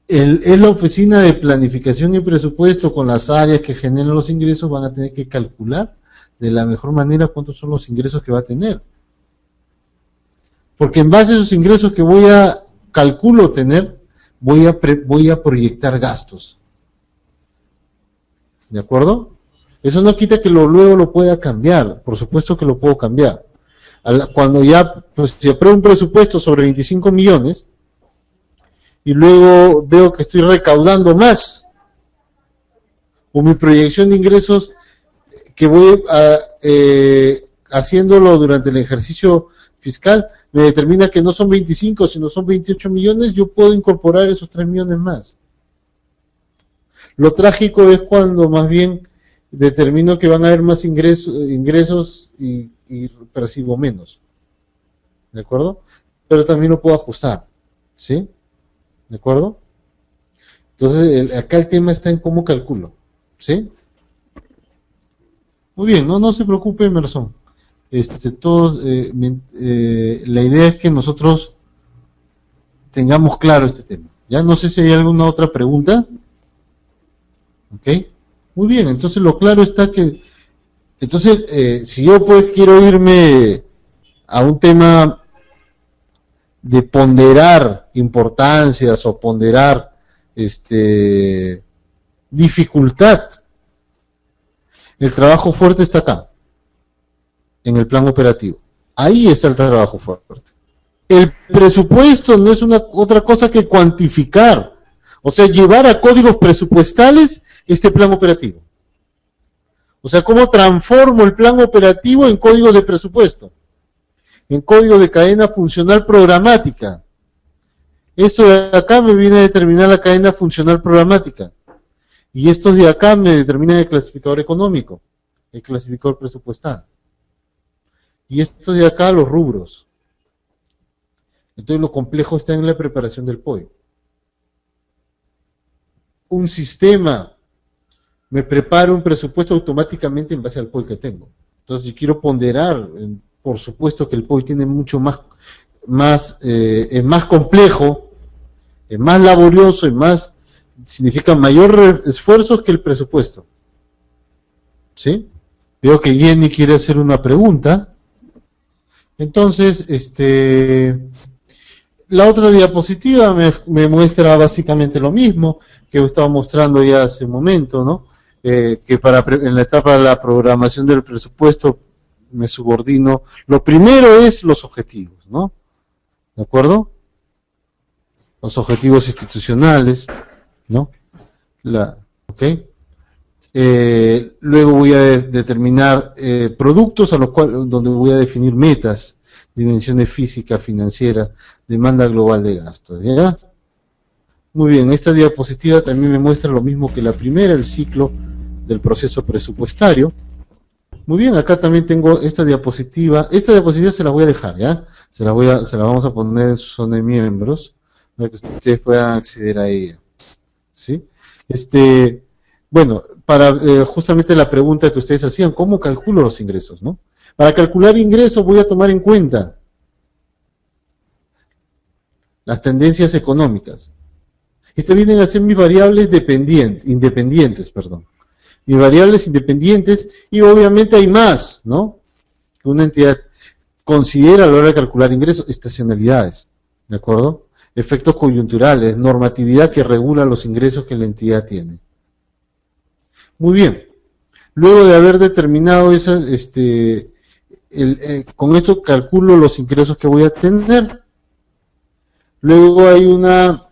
es la oficina de planificación y presupuesto con las áreas que generan los ingresos, van a tener que calcular de la mejor manera cuántos son los ingresos que va a tener. Porque en base a esos ingresos que calculo tener, voy a proyectar gastos. ¿De acuerdo? Eso no quita que luego lo pueda cambiar, por supuesto que lo puedo cambiar. Cuando ya pues, se aprueba un presupuesto sobre 25 millones y luego veo que estoy recaudando más, o mi proyección de ingresos que voy haciéndolo durante el ejercicio fiscal me determina que no son 25, sino son 28 millones, yo puedo incorporar esos 3 millones más. Lo trágico es cuando más bien determino que van a haber más ingresos y percibo menos. ¿De acuerdo? Pero también lo puedo ajustar. ¿Sí? ¿De acuerdo? Entonces, acá el tema está en cómo calculo. ¿Sí? Muy bien, no se preocupe, Emerson. Todos, la idea es que nosotros tengamos claro este tema. Ya no sé si hay alguna otra pregunta. ¿Ok? Muy bien, entonces lo claro está que, entonces, si yo pues quiero irme a un tema de ponderar importancias o ponderar dificultad, el trabajo fuerte está acá, en el plan operativo. Ahí está el trabajo fuerte. El presupuesto no es otra cosa que cuantificar, o sea, llevar a códigos presupuestales este plan operativo. O sea, ¿cómo transformo el plan operativo en códigos de presupuesto? En códigos de cadena funcional programática. Esto de acá me viene a determinar la cadena funcional programática. Y estos de acá me determinan el clasificador económico, el clasificador presupuestal. Y estos de acá los rubros. Entonces lo complejo está en la preparación del POI. Un sistema me prepara un presupuesto automáticamente en base al POI que tengo. Entonces, si quiero ponderar, por supuesto que el POI tiene mucho es más complejo, es más laborioso, significa mayor esfuerzos que el presupuesto. ¿Sí? Veo que Jenny quiere hacer una pregunta. Entonces, la otra diapositiva me muestra básicamente lo mismo que estaba mostrando ya hace un momento, ¿no? Que en la etapa de la programación del presupuesto me subordino. Lo primero es los objetivos, ¿no? ¿De acuerdo? Los objetivos institucionales, ¿no? ¿Ok? Luego voy a determinar productos donde voy a definir metas, dimensiones física, financiera, demanda global de gastos, ¿ya? Muy bien, esta diapositiva también me muestra lo mismo que la primera, el ciclo del proceso presupuestario. Muy bien, acá también tengo esta diapositiva. Esta diapositiva se la voy a dejar, ¿ya? Se la vamos a poner en su zona de miembros, para que ustedes puedan acceder a ella. ¿Sí? Bueno, para justamente la pregunta que ustedes hacían, ¿cómo calculo los ingresos, no? Para calcular ingresos voy a tomar en cuenta las tendencias económicas. Estas vienen a ser mis variables independientes. Mis variables independientes, y obviamente hay más, ¿no? Que una entidad considera a la hora de calcular ingresos, estacionalidades, ¿de acuerdo? Efectos coyunturales, normatividad que regula los ingresos que la entidad tiene. Muy bien. Luego de haber determinado esas, con esto calculo los ingresos que voy a tener. Luego hay una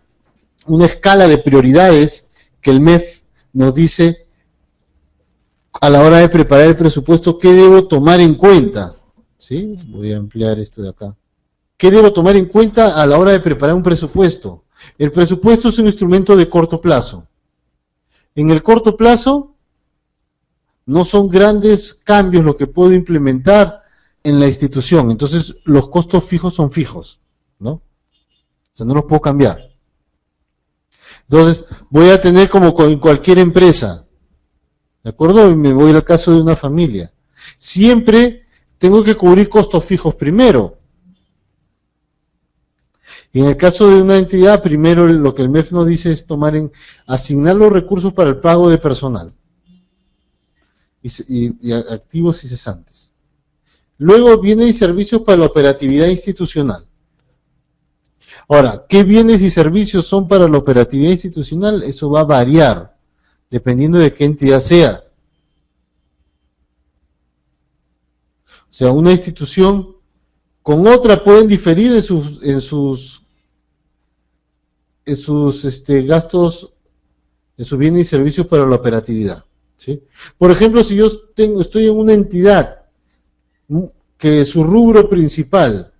escala de prioridades que el MEF nos dice a la hora de preparar el presupuesto qué debo tomar en cuenta. ¿Sí? Voy a ampliar esto de acá. ¿Qué debo tomar en cuenta a la hora de preparar un presupuesto? El presupuesto es un instrumento de corto plazo. En el corto plazo no son grandes cambios lo que puedo implementar en la institución. Entonces los costos fijos son fijos, ¿no? O sea, no los puedo cambiar. Entonces voy a tener como con cualquier empresa, ¿de acuerdo? Y me voy al caso de una familia. Siempre tengo que cubrir costos fijos primero. Y en el caso de una entidad, primero lo que el MEF nos dice es asignar los recursos para el pago de personal. Y activos y cesantes. Luego vienen servicios para la operatividad institucional. Ahora, ¿qué bienes y servicios son para la operatividad institucional? Eso va a variar, dependiendo de qué entidad sea. O sea, una institución con otra pueden diferir en sus gastos, en sus bienes y servicios para la operatividad, ¿sí? Por ejemplo, si yo estoy en una entidad que su rubro principal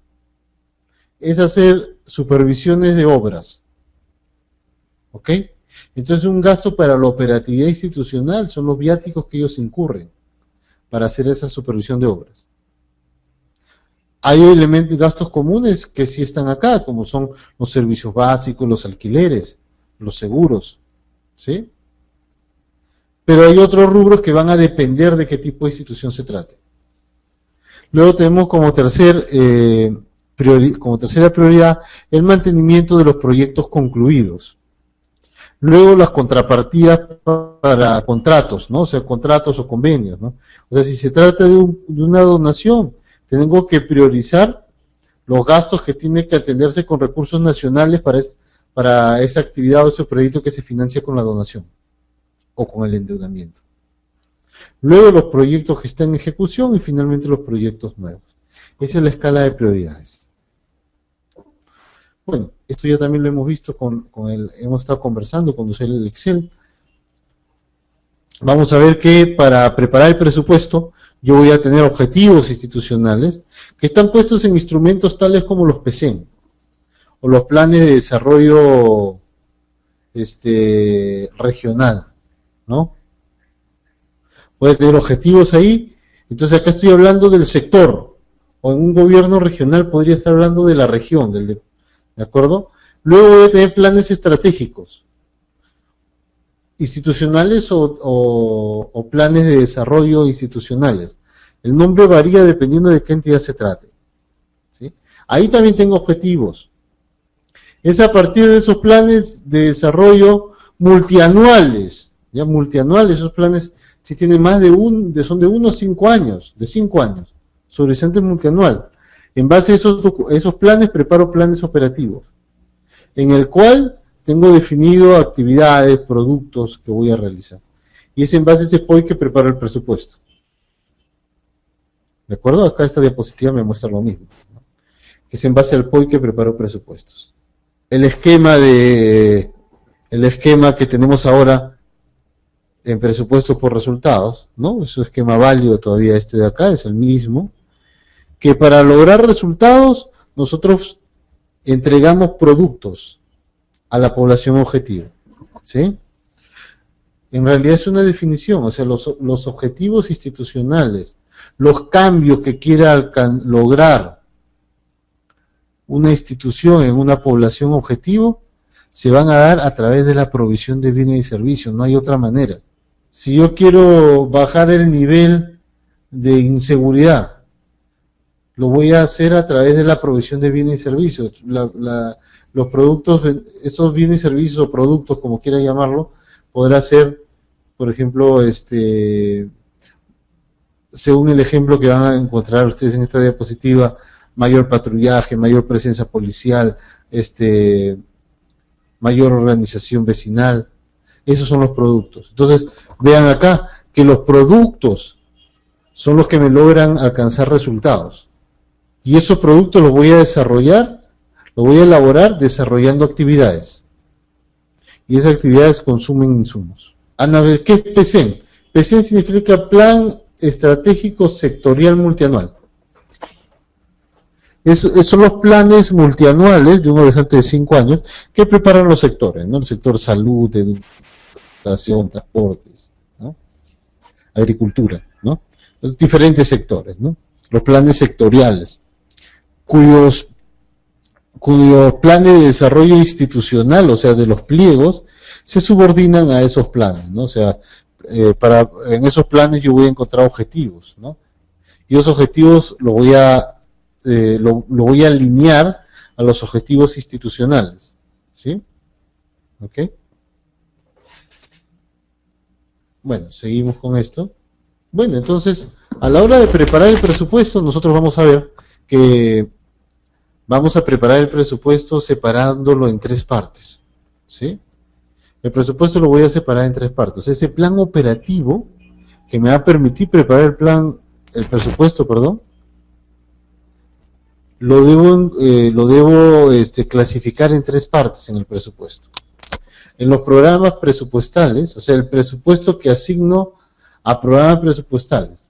es hacer supervisiones de obras, ¿ok? Entonces un gasto para la operatividad institucional son los viáticos que ellos incurren para hacer esa supervisión de obras. Hay elementos, gastos comunes que sí están acá, como son los servicios básicos, los alquileres, los seguros, ¿sí? Pero hay otros rubros que van a depender de qué tipo de institución se trate. Luego tenemos como tercera prioridad el mantenimiento de los proyectos concluidos. Luego las contrapartidas para contratos, ¿no? O sea, contratos o convenios, ¿no? O sea, si se trata de una donación, tengo que priorizar los gastos que tiene que atenderse con recursos nacionales para esa actividad o ese proyecto que se financia con la donación o con el endeudamiento. Luego los proyectos que están en ejecución y finalmente los proyectos nuevos. Esa es la escala de prioridades. Bueno, esto ya también lo hemos visto hemos estado conversando cuando usé el Excel. Vamos a ver que para preparar el presupuesto yo voy a tener objetivos institucionales que están puestos en instrumentos tales como los PCEN o los planes de desarrollo regional, ¿no? Voy a tener objetivos ahí. Entonces acá estoy hablando del sector, o en un gobierno regional podría estar hablando de la región, ¿de acuerdo? Luego voy a tener planes estratégicos, institucionales o planes de desarrollo institucionales. El nombre varía dependiendo de qué entidad se trate, ¿sí? Ahí también tengo objetivos. Es a partir de esos planes de desarrollo multianuales, ya multianuales, esos planes si tienen más son de 1 a 5 años, de 5 años, su horizonte multianual. En base a esos planes preparo planes operativos, en el cual tengo definido actividades, productos que voy a realizar. Y es en base a ese POI que preparo el presupuesto. ¿De acuerdo? Acá esta diapositiva me muestra lo mismo, ¿no? Es en base al POI que preparo presupuestos. El esquema que tenemos ahora en presupuesto por resultados, ¿no? Es un esquema válido todavía, este de acá es el mismo, que para lograr resultados nosotros entregamos productos a la población objetivo, ¿sí? En realidad es una definición, o sea, los objetivos institucionales, los cambios que quiera lograr una institución en una población objetivo, se van a dar a través de la provisión de bienes y servicios, no hay otra manera. Si yo quiero bajar el nivel de inseguridad, lo voy a hacer a través de la provisión de bienes y servicios. Los productos, esos bienes y servicios o productos, como quiera llamarlo, podrá ser, por ejemplo, según el ejemplo que van a encontrar ustedes en esta diapositiva, mayor patrullaje, mayor presencia policial, mayor organización vecinal. Esos son los productos. Entonces, vean acá que los productos son los que me logran alcanzar resultados. Y esos productos los voy a desarrollar, los voy a elaborar desarrollando actividades. Y esas actividades consumen insumos. Ana, ¿qué es PCEN? PCEN significa Plan Estratégico Sectorial Multianual. Son los planes multianuales de un horizonte de 5 años que preparan los sectores, ¿no? El sector salud, educación, transportes, ¿no? Agricultura, ¿no? Los diferentes sectores, ¿no? Los planes sectoriales, cuyos planes de desarrollo institucional, o sea, de los pliegos, se subordinan a esos planes, ¿no? O sea, en esos planes yo voy a encontrar objetivos, ¿no? Y esos objetivos lo voy a alinear a los objetivos institucionales, ¿sí? ¿Ok? Bueno, seguimos con esto. Bueno, entonces, a la hora de preparar el presupuesto, nosotros vamos a ver que vamos a preparar el presupuesto separándolo en 3 partes, ¿sí? El presupuesto lo voy a separar en 3 partes. Ese plan operativo que me va a permitir preparar el presupuesto, lo debo clasificar en tres partes en el presupuesto. En los programas presupuestales, o sea, el presupuesto que asigno a programas presupuestales.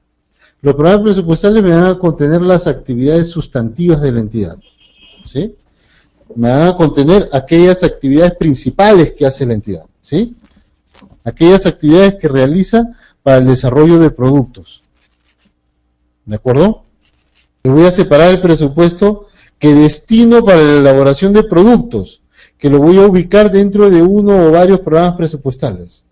Los programas presupuestales me van a contener las actividades sustantivas de la entidad, ¿sí? Me van a contener aquellas actividades principales que hace la entidad, ¿sí? Aquellas actividades que realiza para el desarrollo de productos. ¿De acuerdo? Y voy a separar el presupuesto que destino para la elaboración de productos, que lo voy a ubicar dentro de uno o varios programas presupuestales.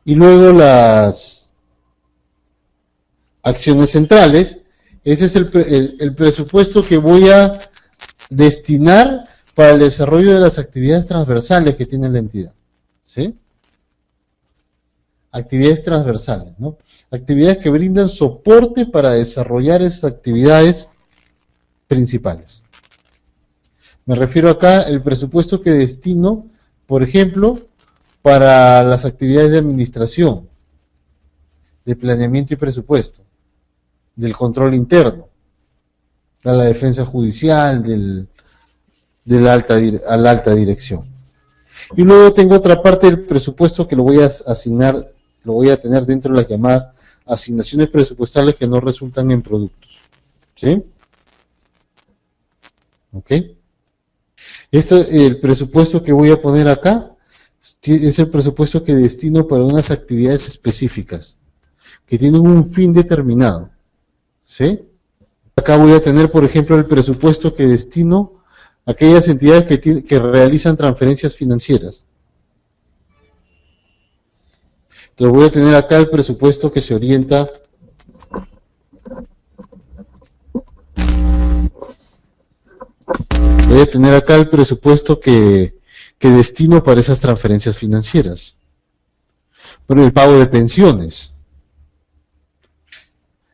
Y luego las acciones centrales, ese es el presupuesto que voy a destinar para el desarrollo de las actividades transversales que tiene la entidad, ¿sí? Actividades transversales, ¿no? Actividades que brindan soporte para desarrollar esas actividades principales. Me refiero acá al presupuesto que destino, por ejemplo, para las actividades de administración, de planeamiento y presupuesto, del control interno, a la defensa judicial, a la alta dirección. Y luego tengo otra parte del presupuesto que lo voy a asignar, lo voy a tener dentro de las llamadas asignaciones presupuestales que no resultan en productos. ¿Sí? ¿Ok? El presupuesto que voy a poner acá es el presupuesto que destino para unas actividades específicas, que tienen un fin determinado. ¿Sí? Acá voy a tener, por ejemplo, el presupuesto que destino a aquellas entidades que realizan transferencias financieras. Entonces voy a tener acá el presupuesto que se orienta voy a tener acá el presupuesto que destino para esas transferencias financieras. Por el pago de pensiones,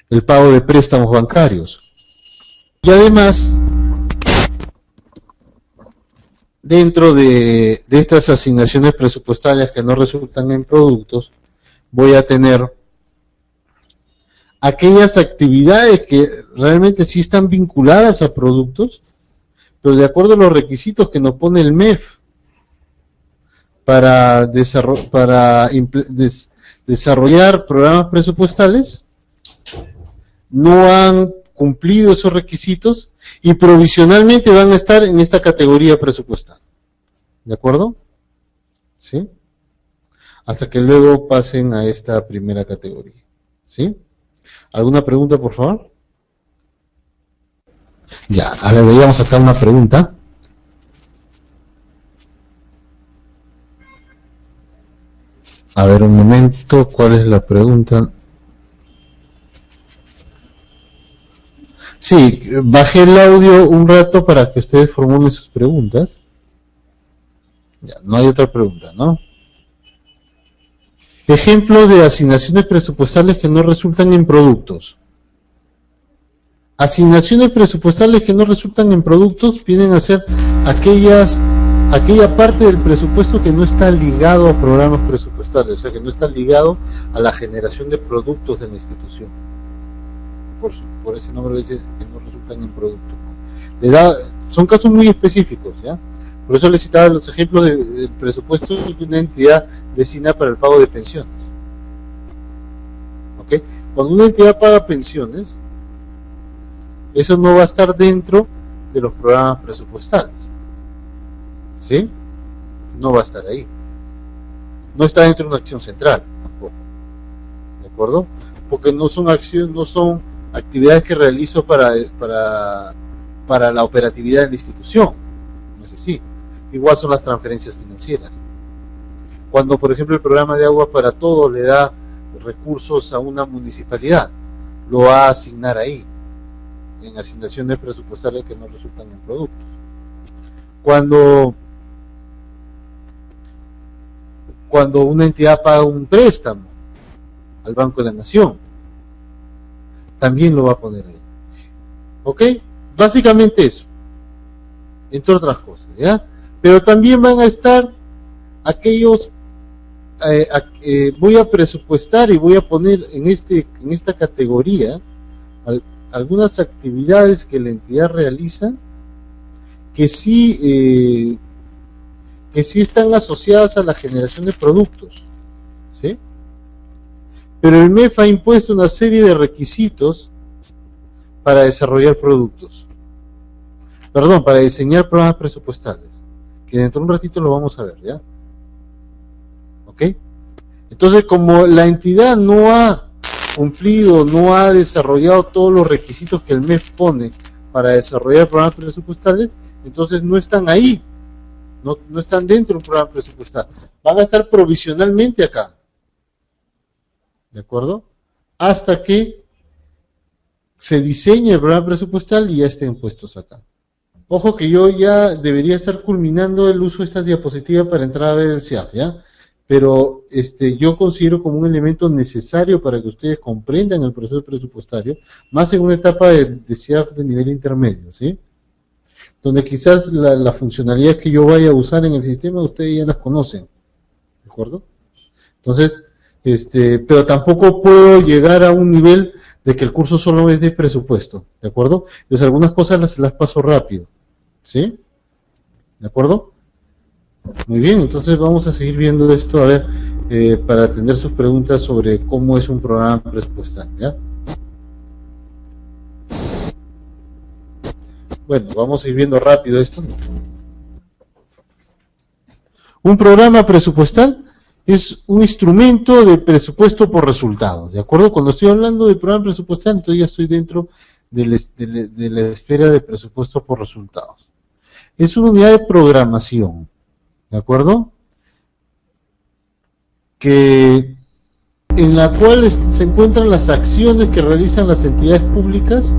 el pago de préstamos bancarios. Y además, dentro de estas asignaciones presupuestarias que no resultan en productos, voy a tener aquellas actividades que realmente sí están vinculadas a productos, pero de acuerdo a los requisitos que nos pone el MEF para desarrollar programas presupuestales, no han cumplido esos requisitos y provisionalmente van a estar en esta categoría presupuestal. ¿De acuerdo? ¿Sí? Hasta que luego pasen a esta primera categoría. ¿Sí? ¿Alguna pregunta, por favor? Ya, a ver, veíamos acá una pregunta. A ver, un momento, ¿cuál es la pregunta? Sí, bajé el audio un rato para que ustedes formulen sus preguntas. Ya, no hay otra pregunta, ¿no? Ejemplos de asignaciones presupuestales que no resultan en productos. Asignaciones presupuestales que no resultan en productos vienen a ser aquella parte del presupuesto que no está ligado a programas presupuestales, o sea, que no está ligado a la generación de productos de la institución. Por ese nombre dice que no resultan en productos. Son casos muy específicos, ¿ya? Por eso les citaba los ejemplos del presupuesto que una entidad destina para el pago de pensiones. ¿Ok? Cuando una entidad paga pensiones, eso no va a estar dentro de los programas presupuestales. ¿Sí? No va a estar ahí. No está dentro de una acción central tampoco. ¿De acuerdo? Porque no son actividades que realizo para la operatividad de la institución. No es así. Igual son las transferencias financieras. Cuando, por ejemplo, el programa de agua para todos le da recursos a una municipalidad, lo va a asignar ahí, en asignaciones presupuestales que no resultan en productos. Cuando una entidad paga un préstamo al Banco de la Nación, también lo va a poner ahí. ¿Ok? Básicamente eso, entre otras cosas, ¿ya? Pero también van a estar aquellos, voy a presupuestar y voy a poner en esta categoría algunas actividades que la entidad realiza que sí están asociadas a la generación de productos, ¿sí? Pero el MEF ha impuesto una serie de requisitos para desarrollar productos. Perdón, para diseñar programas presupuestales, que dentro de un ratito lo vamos a ver, ¿ya? ¿Ok? Entonces, como la entidad no ha cumplido, no ha desarrollado todos los requisitos que el MEF pone para desarrollar programas presupuestales, entonces no están ahí, no están dentro de un programa presupuestal, van a estar provisionalmente acá, ¿de acuerdo? Hasta que se diseñe el programa presupuestal y ya estén puestos acá. Ojo que yo ya debería estar culminando el uso de esta diapositiva para entrar a ver el CIAF, ¿ya? Pero yo considero como un elemento necesario para que ustedes comprendan el proceso presupuestario, más en una etapa de CIAF de nivel intermedio, ¿sí? Donde quizás la funcionalidad que yo vaya a usar en el sistema ustedes ya las conocen, ¿de acuerdo? Entonces, pero tampoco puedo llegar a un nivel de que el curso solo es de presupuesto, ¿de acuerdo? Entonces algunas cosas las paso rápido, ¿sí? ¿De acuerdo? Muy bien, entonces vamos a seguir viendo esto, a ver, para atender sus preguntas sobre cómo es un programa presupuestal, ¿ya? Bueno, vamos a ir viendo rápido esto. Un programa presupuestal es un instrumento de presupuesto por resultados, ¿de acuerdo? Cuando estoy hablando de programa presupuestal, entonces ya estoy dentro de la esfera de presupuesto por resultados. Es una unidad de programación, ¿de acuerdo? En la cual se encuentran las acciones que realizan las entidades públicas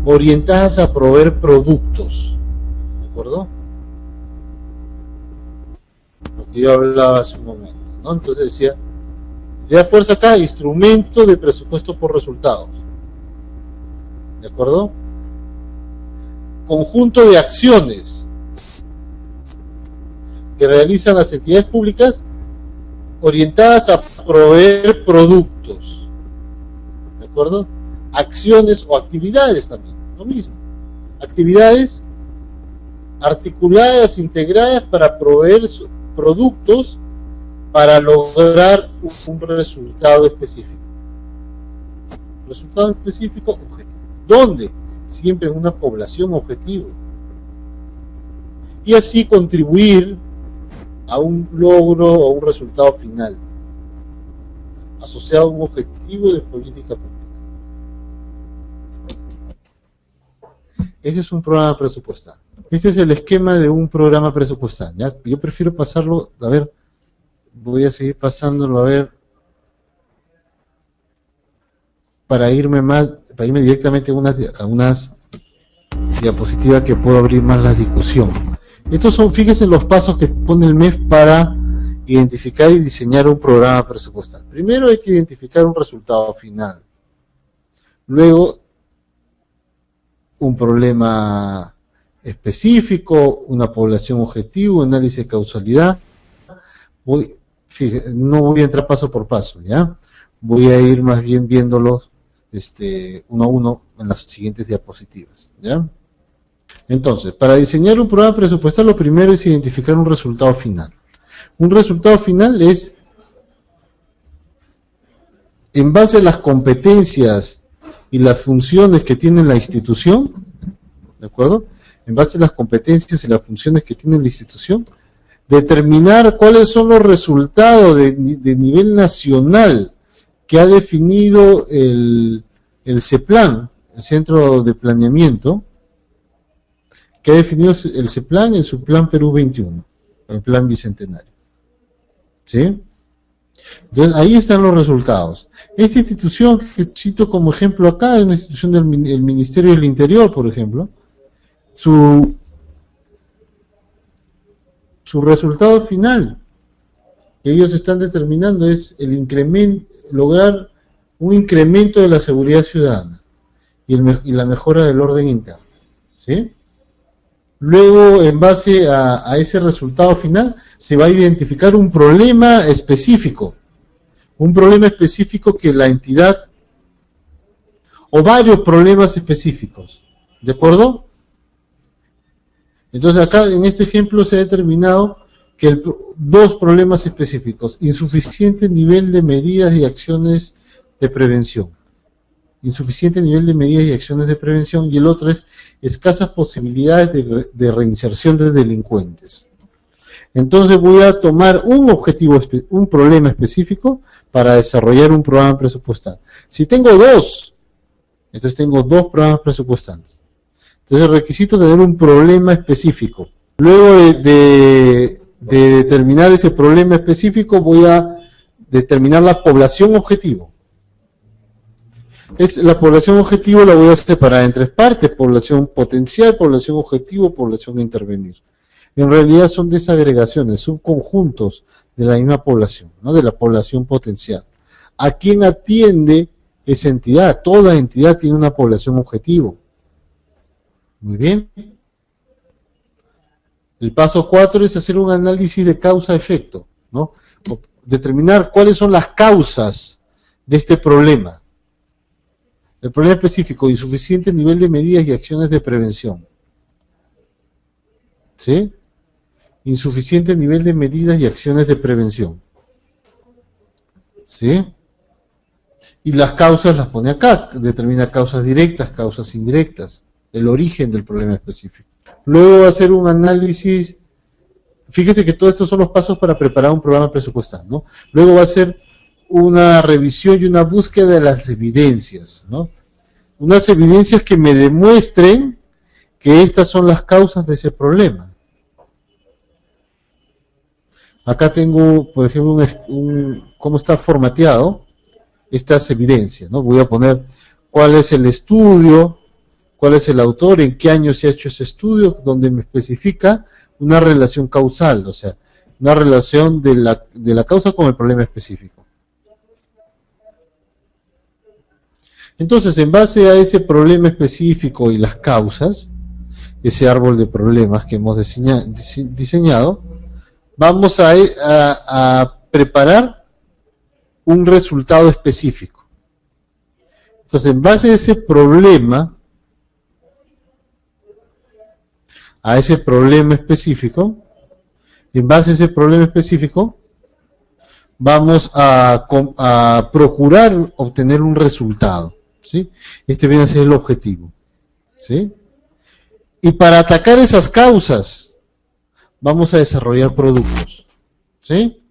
orientadas a proveer productos, ¿de acuerdo? Lo que yo hablaba hace un momento, ¿no? Entonces decía, da fuerza acá, instrumento de presupuesto por resultados, ¿de acuerdo? Conjunto de acciones que realizan las entidades públicas orientadas a proveer productos, ¿de acuerdo? Acciones o actividades también, lo mismo. Actividades articuladas, integradas para proveer productos para lograr un resultado específico. Resultado específico objetivo. ¿Dónde? Siempre en una población objetivo. Y así contribuir a un logro o un resultado final asociado a un objetivo de política pública. Ese es un programa presupuestal. Este es el esquema de un programa presupuestal, ¿ya? Yo prefiero pasarlo, a ver, voy a seguir pasándolo, a ver, para irme directamente a unas diapositivas que puedo abrir más la discusión. Estos son, fíjense los pasos que pone el MEF para identificar y diseñar un programa presupuestal. Primero hay que identificar un resultado final. Luego, un problema específico, una población objetivo, análisis de causalidad. No voy a entrar paso por paso, ¿ya? Voy a ir más bien viéndolos uno a uno en las siguientes diapositivas, ¿ya? Entonces, para diseñar un programa presupuestal, lo primero es identificar un resultado final. Un resultado final es, en base a las competencias y las funciones que tiene la institución, ¿de acuerdo? En base a las competencias y las funciones que tiene la institución, determinar cuáles son los resultados de nivel nacional que ha definido el CEPLAN, el Centro de Planeamiento, que ha definido el CEPLAN en su Plan Perú 21, el Plan Bicentenario. ¿Sí? Entonces, ahí están los resultados. Esta institución que cito como ejemplo acá es una institución del Ministerio del Interior, por ejemplo. Su resultado final que ellos están determinando es el lograr un incremento de la seguridad ciudadana y la mejora del orden interno, ¿sí? Luego, en base a ese resultado final, se va a identificar un problema específico que la entidad o varios problemas específicos. ¿De acuerdo? Entonces acá en este ejemplo se ha determinado que dos problemas específicos: insuficiente nivel de medidas y acciones de prevención. Insuficiente nivel de medidas y acciones de prevención, y el otro es escasas posibilidades de reinserción de delincuentes. Entonces voy a tomar un problema específico para desarrollar un programa presupuestal. Si tengo dos, entonces tengo dos programas presupuestales. Entonces el requisito es tener un problema específico. Luego de determinar ese problema específico, voy a determinar la población objetivo. La población objetivo la voy a separar en tres partes: población potencial, población objetivo, población a intervenir. En realidad son desagregaciones, subconjuntos de la misma población, ¿no? De la población potencial. ¿A quién atiende esa entidad? Toda entidad tiene una población objetivo. Muy bien. El paso 4 es hacer un análisis de causa-efecto, ¿no? Determinar cuáles son las causas de este problema. El problema específico: insuficiente nivel de medidas y acciones de prevención. ¿Sí? Insuficiente nivel de medidas y acciones de prevención. ¿Sí? Y las causas las pone acá. Determina causas directas, causas indirectas. El origen del problema específico. Luego va a hacer un análisis. Fíjese que todos estos son los pasos para preparar un programa presupuestal, ¿no? Luego va a hacer una revisión y una búsqueda de las evidencias, ¿no? Unas evidencias que me demuestren que estas son las causas de ese problema. Acá tengo, por ejemplo, cómo está formateado estas evidencias, ¿no? Voy a poner cuál es el estudio, cuál es el autor, en qué año se ha hecho ese estudio, donde me especifica una relación causal, o sea, una relación de la causa con el problema específico. Entonces, en base a ese problema específico y las causas, ese árbol de problemas que hemos diseñado, vamos a preparar un resultado específico. Entonces, en base a ese problema específico, vamos a procurar obtener un resultado, ¿sí? Este viene a ser el objetivo, ¿sí? Y para atacar esas causas, vamos a desarrollar productos, ¿sí?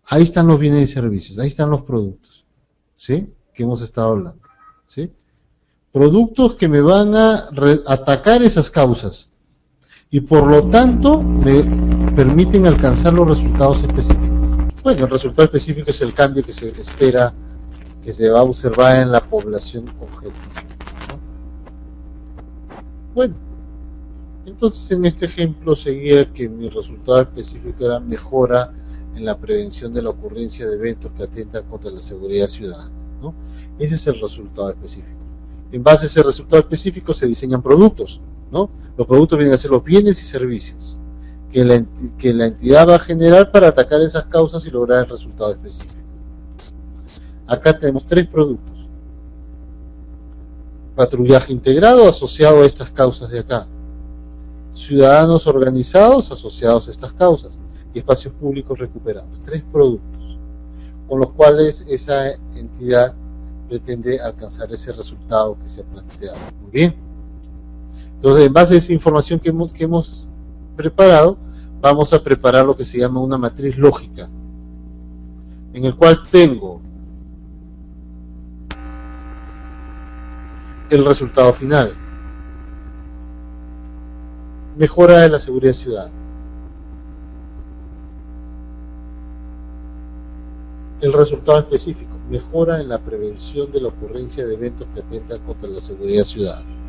Ahí están los bienes y servicios, ahí están los productos, ¿sí? Que hemos estado hablando, ¿sí? Productos que me van a atacar esas causas y por lo tanto me permiten alcanzar los resultados específicos. Bueno, el resultado específico es el cambio que se espera, que se va a observar en la población objetiva, ¿no? Bueno, entonces en este ejemplo seguía que mi resultado específico era mejora en la prevención de la ocurrencia de eventos que atentan contra la seguridad ciudadana, ¿no? Ese es el resultado específico. En base a ese resultado específico se diseñan productos, ¿no? Los productos vienen a ser los bienes y servicios que la entidad va a generar para atacar esas causas y lograr el resultado específico. Acá tenemos tres productos: patrullaje integrado asociado a estas causas de acá, ciudadanos organizados asociados a estas causas, y espacios públicos recuperados. Tres productos con los cuales esa entidad pretende alcanzar ese resultado que se ha planteado. Muy bien. Entonces, en base a esa información que hemos preparado, vamos a preparar lo que se llama una matriz lógica, en el cual tengo el resultado final: mejora de la seguridad ciudadana. El resultado específico: mejora en la prevención de la ocurrencia de eventos que atentan contra la seguridad ciudadana.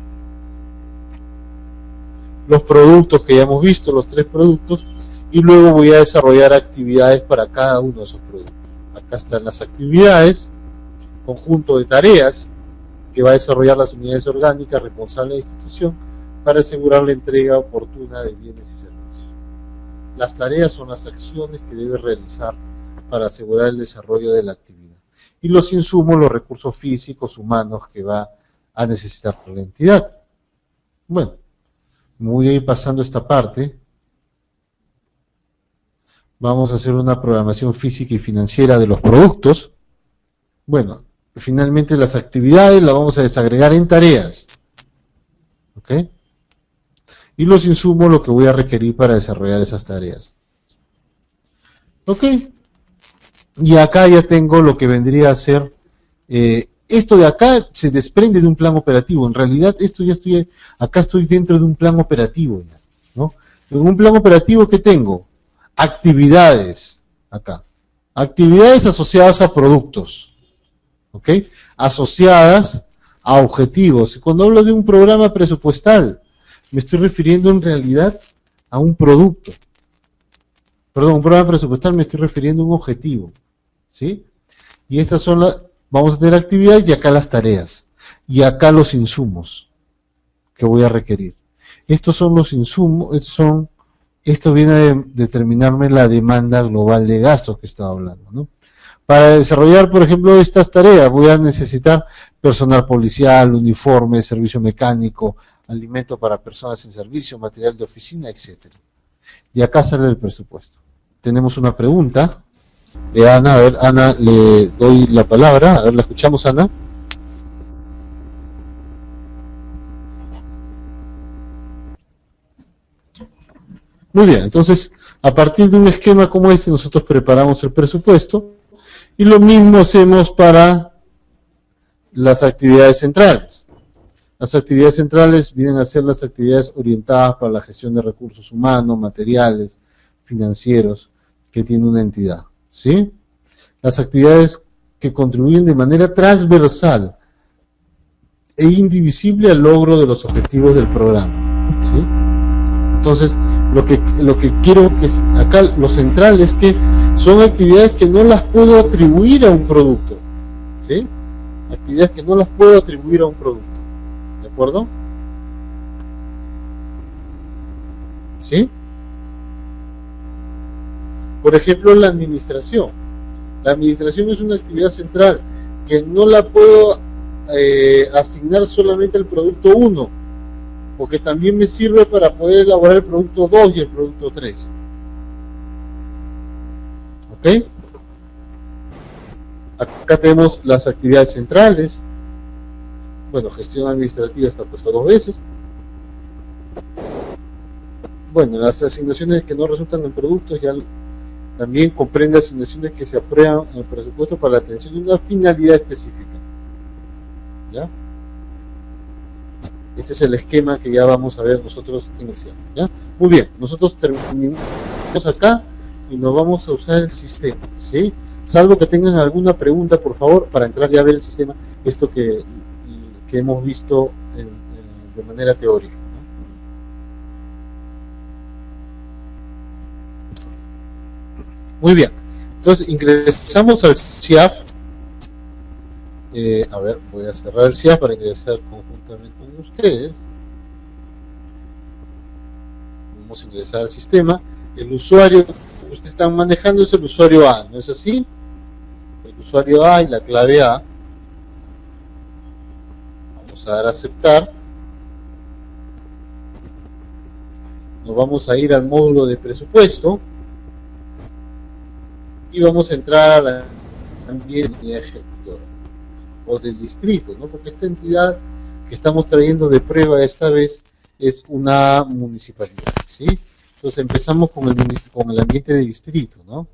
Los productos que ya hemos visto, los tres productos, y luego voy a desarrollar actividades para cada uno de esos productos. Acá están las actividades, conjunto de tareas que va a desarrollar las unidades orgánicas responsables de la institución para asegurar la entrega oportuna de bienes y servicios. Las tareas son las acciones que debe realizar para asegurar el desarrollo de la actividad. Y los insumos, los recursos físicos, humanos que va a necesitar por la entidad. Bueno, me voy a ir pasando esta parte. Vamos a hacer una programación física y financiera de los productos. Bueno, finalmente las actividades las vamos a desagregar en tareas. ¿Ok? Y los insumos, lo que voy a requerir para desarrollar esas tareas. ¿Ok? Y acá ya tengo lo que vendría a ser, esto de acá se desprende de un plan operativo. En realidad esto ya acá estoy dentro de un plan operativo ya, ¿no? En un plan operativo que tengo actividades, acá, actividades asociadas a productos, ¿ok? Asociadas a objetivos. Y cuando hablo de un programa presupuestal, me estoy refiriendo en realidad a un producto. Perdón, un programa presupuestal me estoy refiriendo a un objetivo, ¿sí? Y estas son vamos a tener actividades y acá las tareas. Y acá los insumos que voy a requerir. Estos son los insumos, esto viene a determinarme la demanda global de gastos que estaba hablando, ¿no? Para desarrollar, por ejemplo, estas tareas voy a necesitar personal policial, uniforme, servicio mecánico, alimento para personas en servicio, material de oficina, etcétera. Y acá sale el presupuesto. Tenemos una pregunta de Ana. A ver, Ana, le doy la palabra. A ver, la escuchamos, Ana. Muy bien, entonces, a partir de un esquema como este, nosotros preparamos el presupuesto y lo mismo hacemos para las actividades centrales. Las actividades centrales vienen a ser las actividades orientadas para la gestión de recursos humanos, materiales, financieros, que tiene una entidad, ¿sí? Las actividades que contribuyen de manera transversal e indivisible al logro de los objetivos del programa, ¿sí? Entonces, lo que quiero que acá lo central es que son actividades que no las puedo atribuir a un producto, ¿sí? Actividades que no las puedo atribuir a un producto, ¿de acuerdo? ¿Sí? Por ejemplo, la administración. La administración es una actividad central que no la puedo asignar solamente al producto 1, porque también me sirve para poder elaborar el producto 2 y el producto 3. ¿Ok? Acá tenemos las actividades centrales. Bueno, gestión administrativa está puesta 2 veces. Bueno, las asignaciones que no resultan en productos ya también comprende asignaciones que se aprueban en el presupuesto para la atención de una finalidad específica. ¿Ya? Este es el esquema que ya vamos a ver nosotros iniciar. ¿Ya? Muy bien, nosotros terminamos acá y nos vamos a usar el sistema, ¿sí? Salvo que tengan alguna pregunta, por favor, para entrar ya a ver el sistema, esto que hemos visto de manera teórica, ¿no? Muy bien, entonces ingresamos al CIAF. A ver, voy a cerrar el CIAF para ingresar conjuntamente con ustedes. Vamos a ingresar al sistema. El usuario que ustedes están manejando es el usuario A, ¿no es así? El usuario A y la clave A. Vamos a dar a aceptar. Nos vamos a ir al módulo de presupuesto y vamos a entrar a la entidad ejecutora o del distrito, ¿no? Porque esta entidad que estamos trayendo de prueba esta vez es una municipalidad, ¿sí? Entonces empezamos con el ambiente de distrito, ¿no?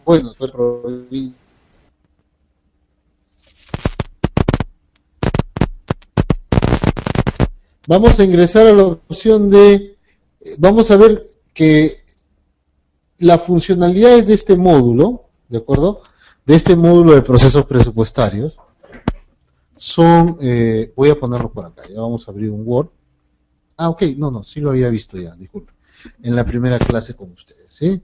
Bueno, fue provincia. Vamos a ingresar a la opción de, vamos a ver que las funcionalidades de este módulo, ¿de acuerdo? De este módulo de procesos presupuestarios son, voy a ponerlo por acá, ya vamos a abrir un Word. Ah, ok, no, sí lo había visto ya, disculpe, en la primera clase con ustedes, ¿sí?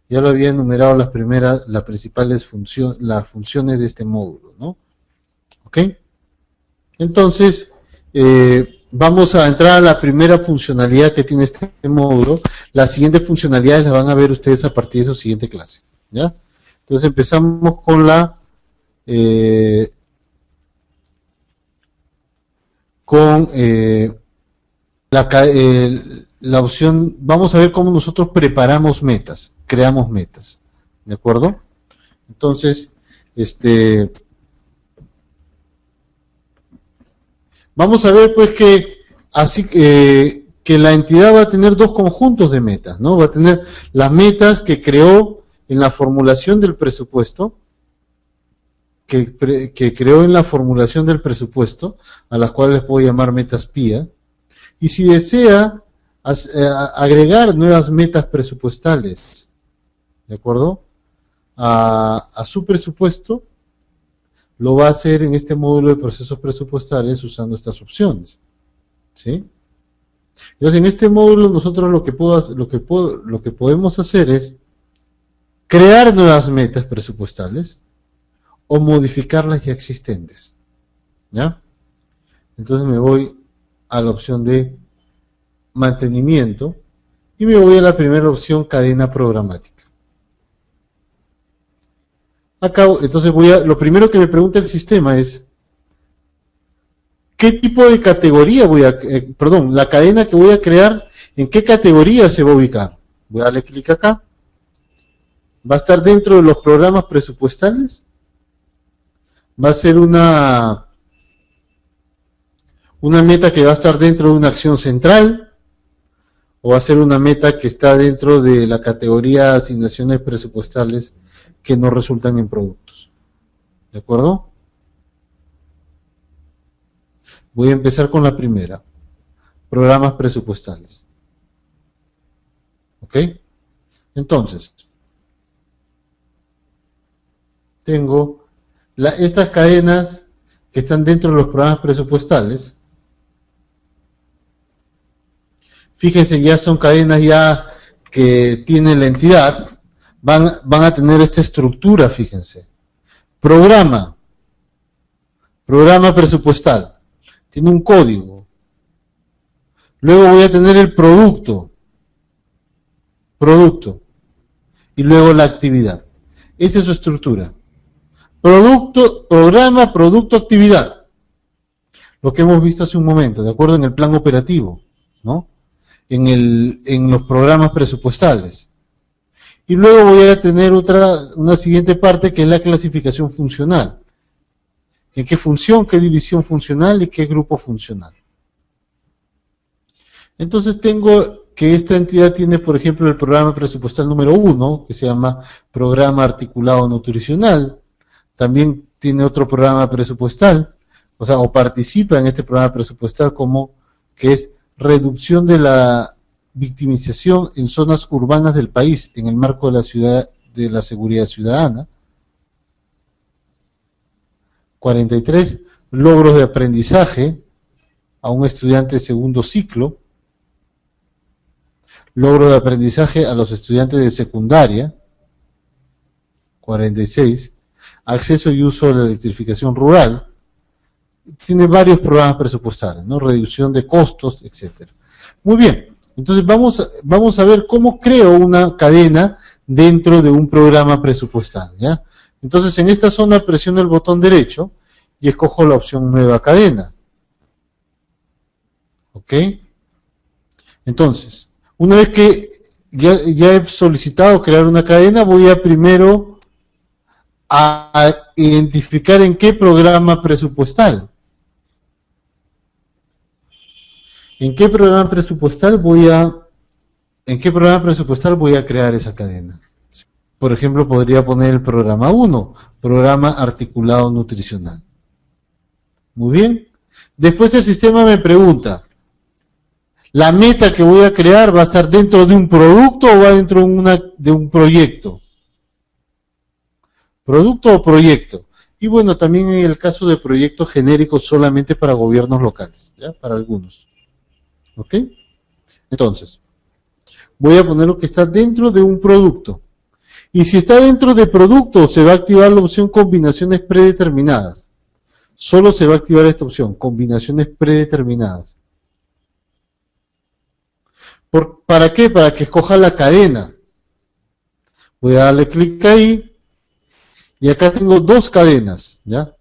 Ya lo había enumerado las principales funciones de este módulo, ¿no? Ok, entonces, vamos a entrar a la primera funcionalidad que tiene este módulo. Las siguientes funcionalidades las van a ver ustedes a partir de su siguiente clase, ¿ya? Entonces empezamos con la con la opción, vamos a ver cómo nosotros preparamos metas, creamos metas, ¿de acuerdo? Entonces, vamos a ver pues que así que la entidad va a tener dos conjuntos de metas, ¿no? Va a tener las metas que creó en la formulación del presupuesto, que creó en la formulación del presupuesto, a las cuales puedo llamar metas PIA, y si desea agregar nuevas metas presupuestales, ¿de acuerdo? A su presupuesto, lo va a hacer en este módulo de procesos presupuestales usando estas opciones, ¿sí? Entonces, en este módulo nosotros lo que podemos hacer es crear nuevas metas presupuestales o modificar las ya existentes, ¿ya? Entonces me voy a la opción de mantenimiento y me voy a la primera opción, cadena programática. Acá, entonces lo primero que me pregunta el sistema es ¿qué tipo de categoría la cadena que voy a crear, en qué categoría se va a ubicar? Voy a darle clic acá. ¿Va a estar dentro de los programas presupuestales? ¿Va a ser una meta que va a estar dentro de una acción central? ¿O va a ser una meta que está dentro de la categoría de asignaciones presupuestales que no resultan en productos? ¿De acuerdo? Voy a empezar con la primera. Programas presupuestales. ¿Ok? Entonces, tengo estas cadenas que están dentro de los programas presupuestales. Fíjense, ya son cadenas ya que tiene la entidad. Van a tener esta estructura, fíjense. Programa presupuestal. Tiene un código. Luego voy a tener el producto. Y luego la actividad. Esa es su estructura. Programa, producto, actividad. Lo que hemos visto hace un momento, de acuerdo en el plan operativo, ¿no? En los programas presupuestales. Y luego voy a tener una siguiente parte que es la clasificación funcional. ¿En qué función, qué división funcional y qué grupo funcional? Entonces tengo que esta entidad tiene, por ejemplo, el programa presupuestal número 1, que se llama Programa Articulado Nutricional. También tiene otro programa presupuestal, o participa en este programa presupuestal que es reducción de la victimización en zonas urbanas del país en el marco de la seguridad ciudadana. 43, logros de aprendizaje a un estudiante de segundo ciclo. Logro de aprendizaje a los estudiantes de secundaria. 46, acceso y uso de la electrificación rural. Tiene varios programas presupuestales, ¿no? Reducción de costos, etcétera. Muy bien, entonces vamos a ver cómo creo una cadena dentro de un programa presupuestal, ¿ya? Entonces en esta zona presiono el botón derecho y escojo la opción nueva cadena. ¿Ok? Entonces, una vez que ya he solicitado crear una cadena, voy a primero a identificar en qué programa presupuestal. ¿En qué programa presupuestal voy a crear esa cadena? Por ejemplo, podría poner el programa 1, Programa Articulado Nutricional. Muy bien. Después el sistema me pregunta, ¿la meta que voy a crear va a estar dentro de un producto o va dentro de un proyecto? ¿Producto o proyecto? Y bueno, también en el caso de proyectos genéricos solamente para gobiernos locales, ¿ya? Para algunos. ¿Ok? Entonces, voy a poner lo que está dentro de un producto. Y si está dentro de producto, se va a activar la opción combinaciones predeterminadas. Solo se va a activar esta opción, combinaciones predeterminadas. ¿Para qué? Para que escoja la cadena. Voy a darle clic ahí. Y acá tengo dos cadenas, ¿ya?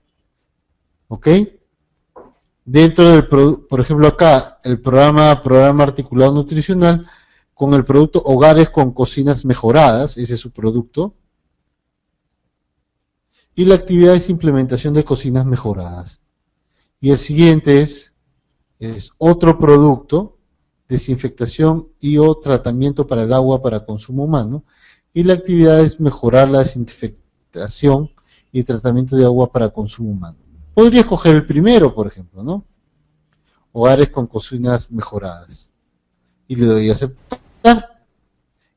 ¿Ok? dentro del producto, por ejemplo acá, el programa articulado nutricional, con el producto Hogares con Cocinas Mejoradas, ese es su producto, y la actividad es implementación de cocinas mejoradas. Y el siguiente es otro producto, desinfectación y o tratamiento para el agua para consumo humano, y la actividad es mejorar la desinfectación y tratamiento de agua para consumo humano. Podría escoger el primero, por ejemplo, ¿no? Hogares con cocinas mejoradas. Y le doy a aceptar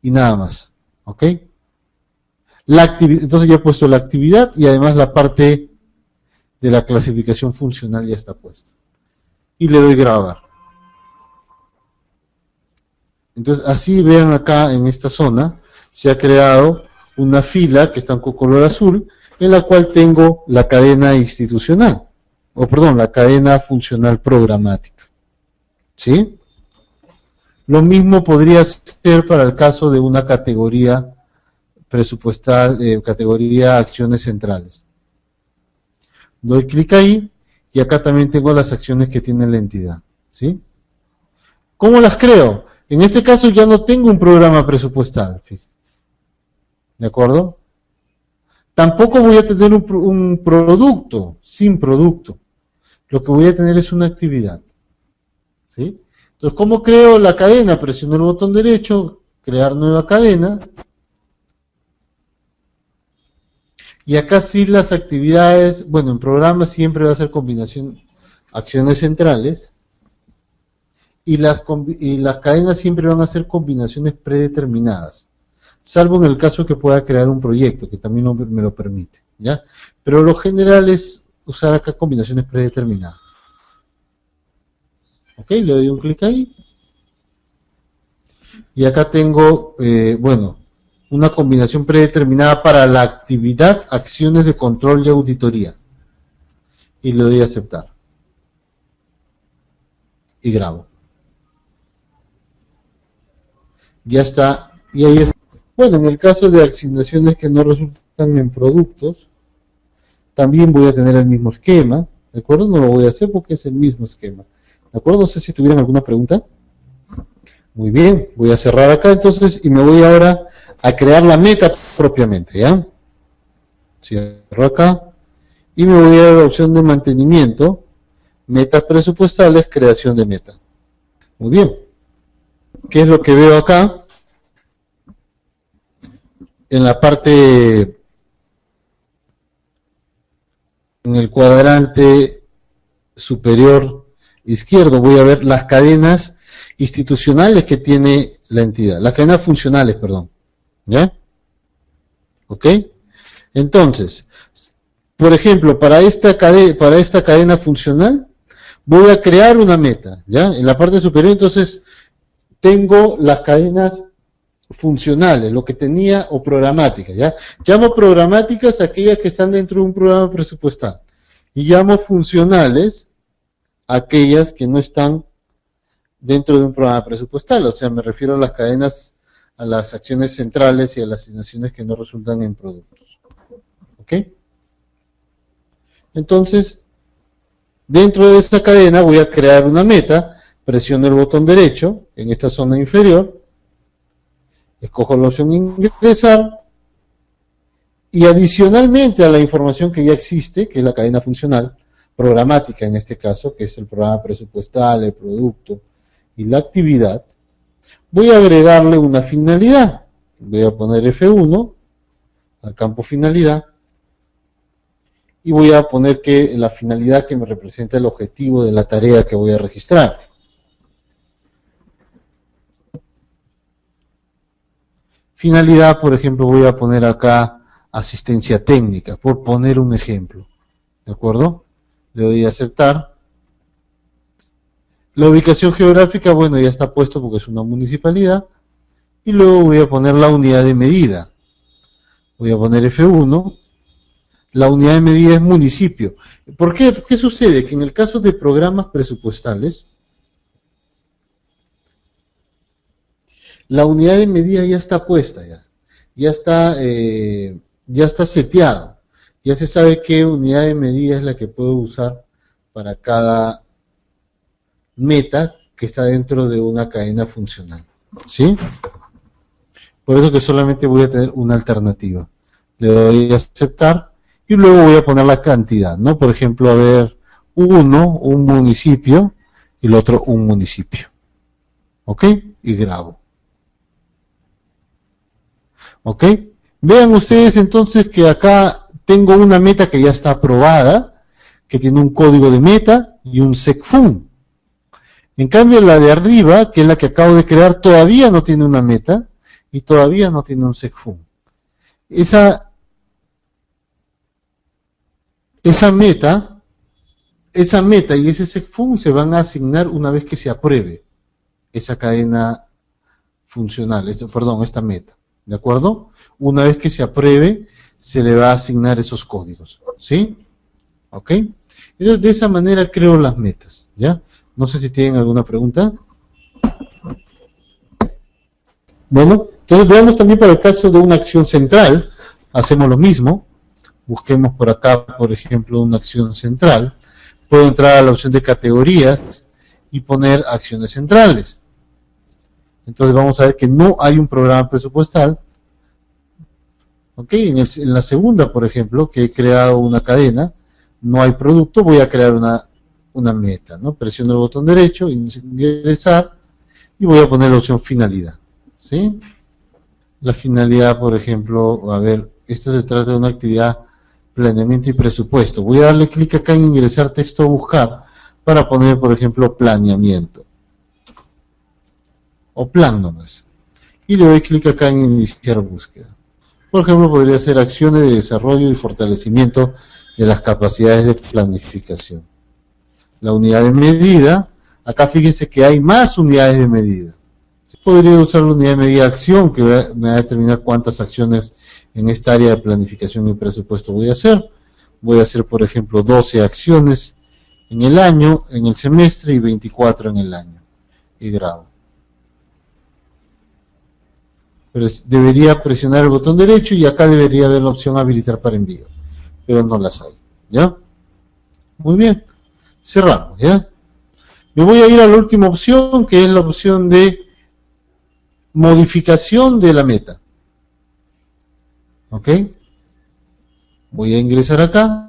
y nada más, ¿ok? Entonces ya he puesto la actividad y además la parte de la clasificación funcional ya está puesta. Y le doy grabar. Entonces así vean acá en esta zona se ha creado una fila que está con color azul en la cual tengo la cadena institucional, o perdón, la cadena funcional programática. ¿Sí? Lo mismo podría ser para el caso de una categoría presupuestal, categoría acciones centrales. Doy clic ahí y acá también tengo las acciones que tiene la entidad. ¿Sí? ¿Cómo las creo? En este caso ya no tengo un programa presupuestal. Fíjense. ¿De acuerdo? Tampoco voy a tener un producto, sin producto. Lo que voy a tener es una actividad. ¿Sí? Entonces, ¿cómo creo la cadena? Presiono el botón derecho, crear nueva cadena. Y acá sí las actividades, bueno, en programas siempre va a ser combinación, acciones centrales. Y las cadenas siempre van a ser combinaciones predeterminadas. Salvo en el caso que pueda crear un proyecto, que también me lo permite, ¿ya? Pero lo general es usar acá combinaciones predeterminadas. Ok, le doy un clic ahí. Y acá tengo, bueno, una combinación predeterminada para la actividad, acciones de control y auditoría. Y le doy a aceptar. Y grabo. Ya está, y ahí está. Bueno, en el caso de asignaciones que no resultan en productos, también voy a tener el mismo esquema, ¿de acuerdo? No lo voy a hacer porque es el mismo esquema, ¿de acuerdo? No sé si tuvieran alguna pregunta. Muy bien, voy a cerrar acá entonces y me voy ahora a crear la meta propiamente, ¿ya? Cierro acá y me voy a la opción de mantenimiento, metas presupuestales, creación de meta. Muy bien, ¿qué es lo que veo acá? En la parte, en el cuadrante superior izquierdo, voy a ver las cadenas institucionales que tiene la entidad, las cadenas funcionales, perdón, ¿ya? ¿Ok? Entonces, por ejemplo, para esta cadena funcional, voy a crear una meta, ¿ya? En la parte superior, entonces, tengo las cadenas funcionales, lo que tenía, o programáticas, ¿ya? Llamo programáticas aquellas que están dentro de un programa presupuestal. Y llamo funcionales aquellas que no están dentro de un programa presupuestal. O sea, me refiero a las cadenas, a las acciones centrales y a las asignaciones que no resultan en productos. ¿Ok? Entonces, dentro de esta cadena voy a crear una meta, presiono el botón derecho en esta zona inferior, escojo la opción ingresar y adicionalmente a la información que ya existe, que es la cadena funcional, programática en este caso, que es el programa presupuestal, el producto y la actividad, voy a agregarle una finalidad. Voy a poner F1 al campo finalidad y voy a poner que la finalidad que me representa el objetivo de la tarea que voy a registrar. Finalidad, por ejemplo, voy a poner acá asistencia técnica, por poner un ejemplo. ¿De acuerdo? Le doy a aceptar. La ubicación geográfica, bueno, ya está puesto porque es una municipalidad. Y luego voy a poner la unidad de medida. Voy a poner F1. La unidad de medida es municipio. ¿Por qué? ¿Qué sucede? Que en el caso de programas presupuestales, la unidad de medida ya está puesta, ya está seteado. Ya se sabe qué unidad de medida es la que puedo usar para cada meta que está dentro de una cadena funcional, ¿sí? Por eso que solamente voy a tener una alternativa. Le doy a aceptar y luego voy a poner la cantidad, ¿no? Por ejemplo, a ver, uno, un municipio, y el otro, un municipio. ¿Ok? Y grabo. ¿Ok? Vean ustedes entonces que acá tengo una meta que ya está aprobada, que tiene un código de meta y un secfun. En cambio, la de arriba, que es la que acabo de crear, todavía no tiene una meta y todavía no tiene un secfun. Esa meta y ese secfun se van a asignar una vez que se apruebe esa cadena funcional, esta meta, ¿de acuerdo? Una vez que se apruebe, se le va a asignar esos códigos, ¿sí? ¿Ok? Entonces, de esa manera creo las metas, ¿ya? No sé si tienen alguna pregunta. Bueno, entonces veamos también para el caso de una acción central, hacemos lo mismo, busquemos por acá, por ejemplo, una acción central, puedo entrar a la opción de categorías y poner acciones centrales. Entonces vamos a ver que no hay un programa presupuestal. ¿Ok? En la segunda, por ejemplo, que he creado una cadena, no hay producto, voy a crear una meta, ¿no? Presiono el botón derecho, ingresar, y voy a poner la opción finalidad, ¿sí? La finalidad, por ejemplo, a ver, esto se trata de una actividad planeamiento y presupuesto. Voy a darle clic acá en ingresar texto a buscar para poner, por ejemplo, planeamiento. O plan nomás. Y le doy clic acá en iniciar búsqueda. Por ejemplo, podría ser acciones de desarrollo y fortalecimiento de las capacidades de planificación. La unidad de medida, acá fíjense que hay más unidades de medida. Podría usar la unidad de medida acción, que me va a determinar cuántas acciones en esta área de planificación y presupuesto voy a hacer. Voy a hacer, por ejemplo, 12 acciones en el año, en el semestre, y 24 en el año. Y grabo. Debería presionar el botón derecho y acá debería haber la opción habilitar para envío. Pero no las hay. ¿Ya? Muy bien. Cerramos, ¿ya? Me voy a ir a la última opción, que es la opción de modificación de la meta. ¿Ok? Voy a ingresar acá.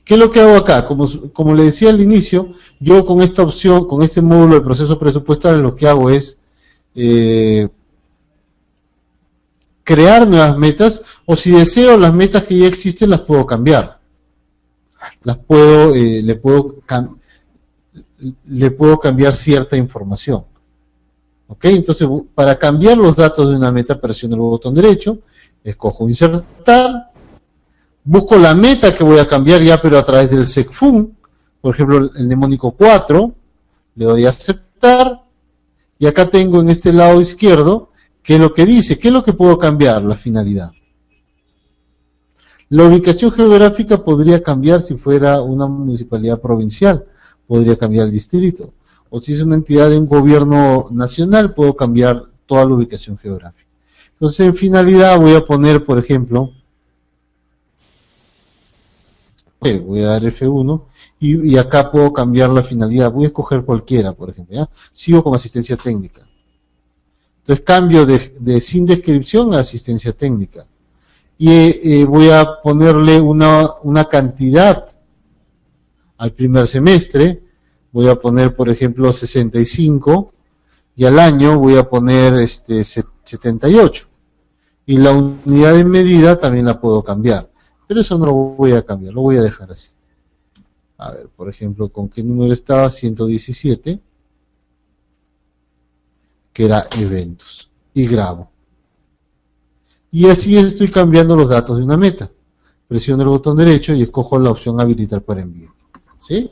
¿Qué es lo que hago acá? Como le decía al inicio, yo con esta opción, con este módulo de proceso presupuestal, lo que hago es crear nuevas metas, o si deseo, las metas que ya existen las puedo cambiar. Le puedo cambiar cierta información. ¿Ok? Entonces, para cambiar los datos de una meta, presiono el botón derecho, escojo insertar, busco la meta que voy a cambiar ya, pero a través del secfun, por ejemplo, el mnemónico 4, le doy a aceptar, y acá tengo en este lado izquierdo, qué es lo que dice, qué es lo que puedo cambiar, la finalidad. La ubicación geográfica podría cambiar si fuera una municipalidad provincial, podría cambiar el distrito, o si es una entidad de un gobierno nacional, puedo cambiar toda la ubicación geográfica. Entonces, en finalidad voy a poner, por ejemplo, voy a dar F1 y acá puedo cambiar la finalidad. Voy a escoger cualquiera, por ejemplo, ¿ya? Sigo con asistencia técnica. Entonces cambio de sin descripción a asistencia técnica. Y voy a ponerle una cantidad al primer semestre. Voy a poner, por ejemplo, 65 y al año voy a poner 78. Y la unidad de medida también la puedo cambiar. Pero eso no lo voy a cambiar, lo voy a dejar así. A ver, por ejemplo, ¿con qué número estaba? 117, que era eventos. Y grabo. Y así estoy cambiando los datos de una meta. Presiono el botón derecho y escojo la opción habilitar para envío. ¿Sí?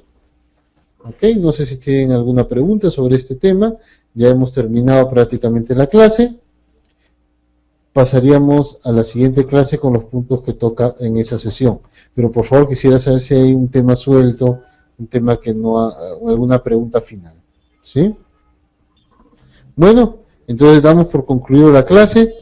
Ok, no sé si tienen alguna pregunta sobre este tema. Ya hemos terminado prácticamente la clase. Pasaríamos a la siguiente clase con los puntos que toca en esa sesión. Pero por favor quisiera saber si hay un tema suelto, un tema que no o alguna pregunta final. ¿Sí? Bueno, entonces damos por concluido la clase.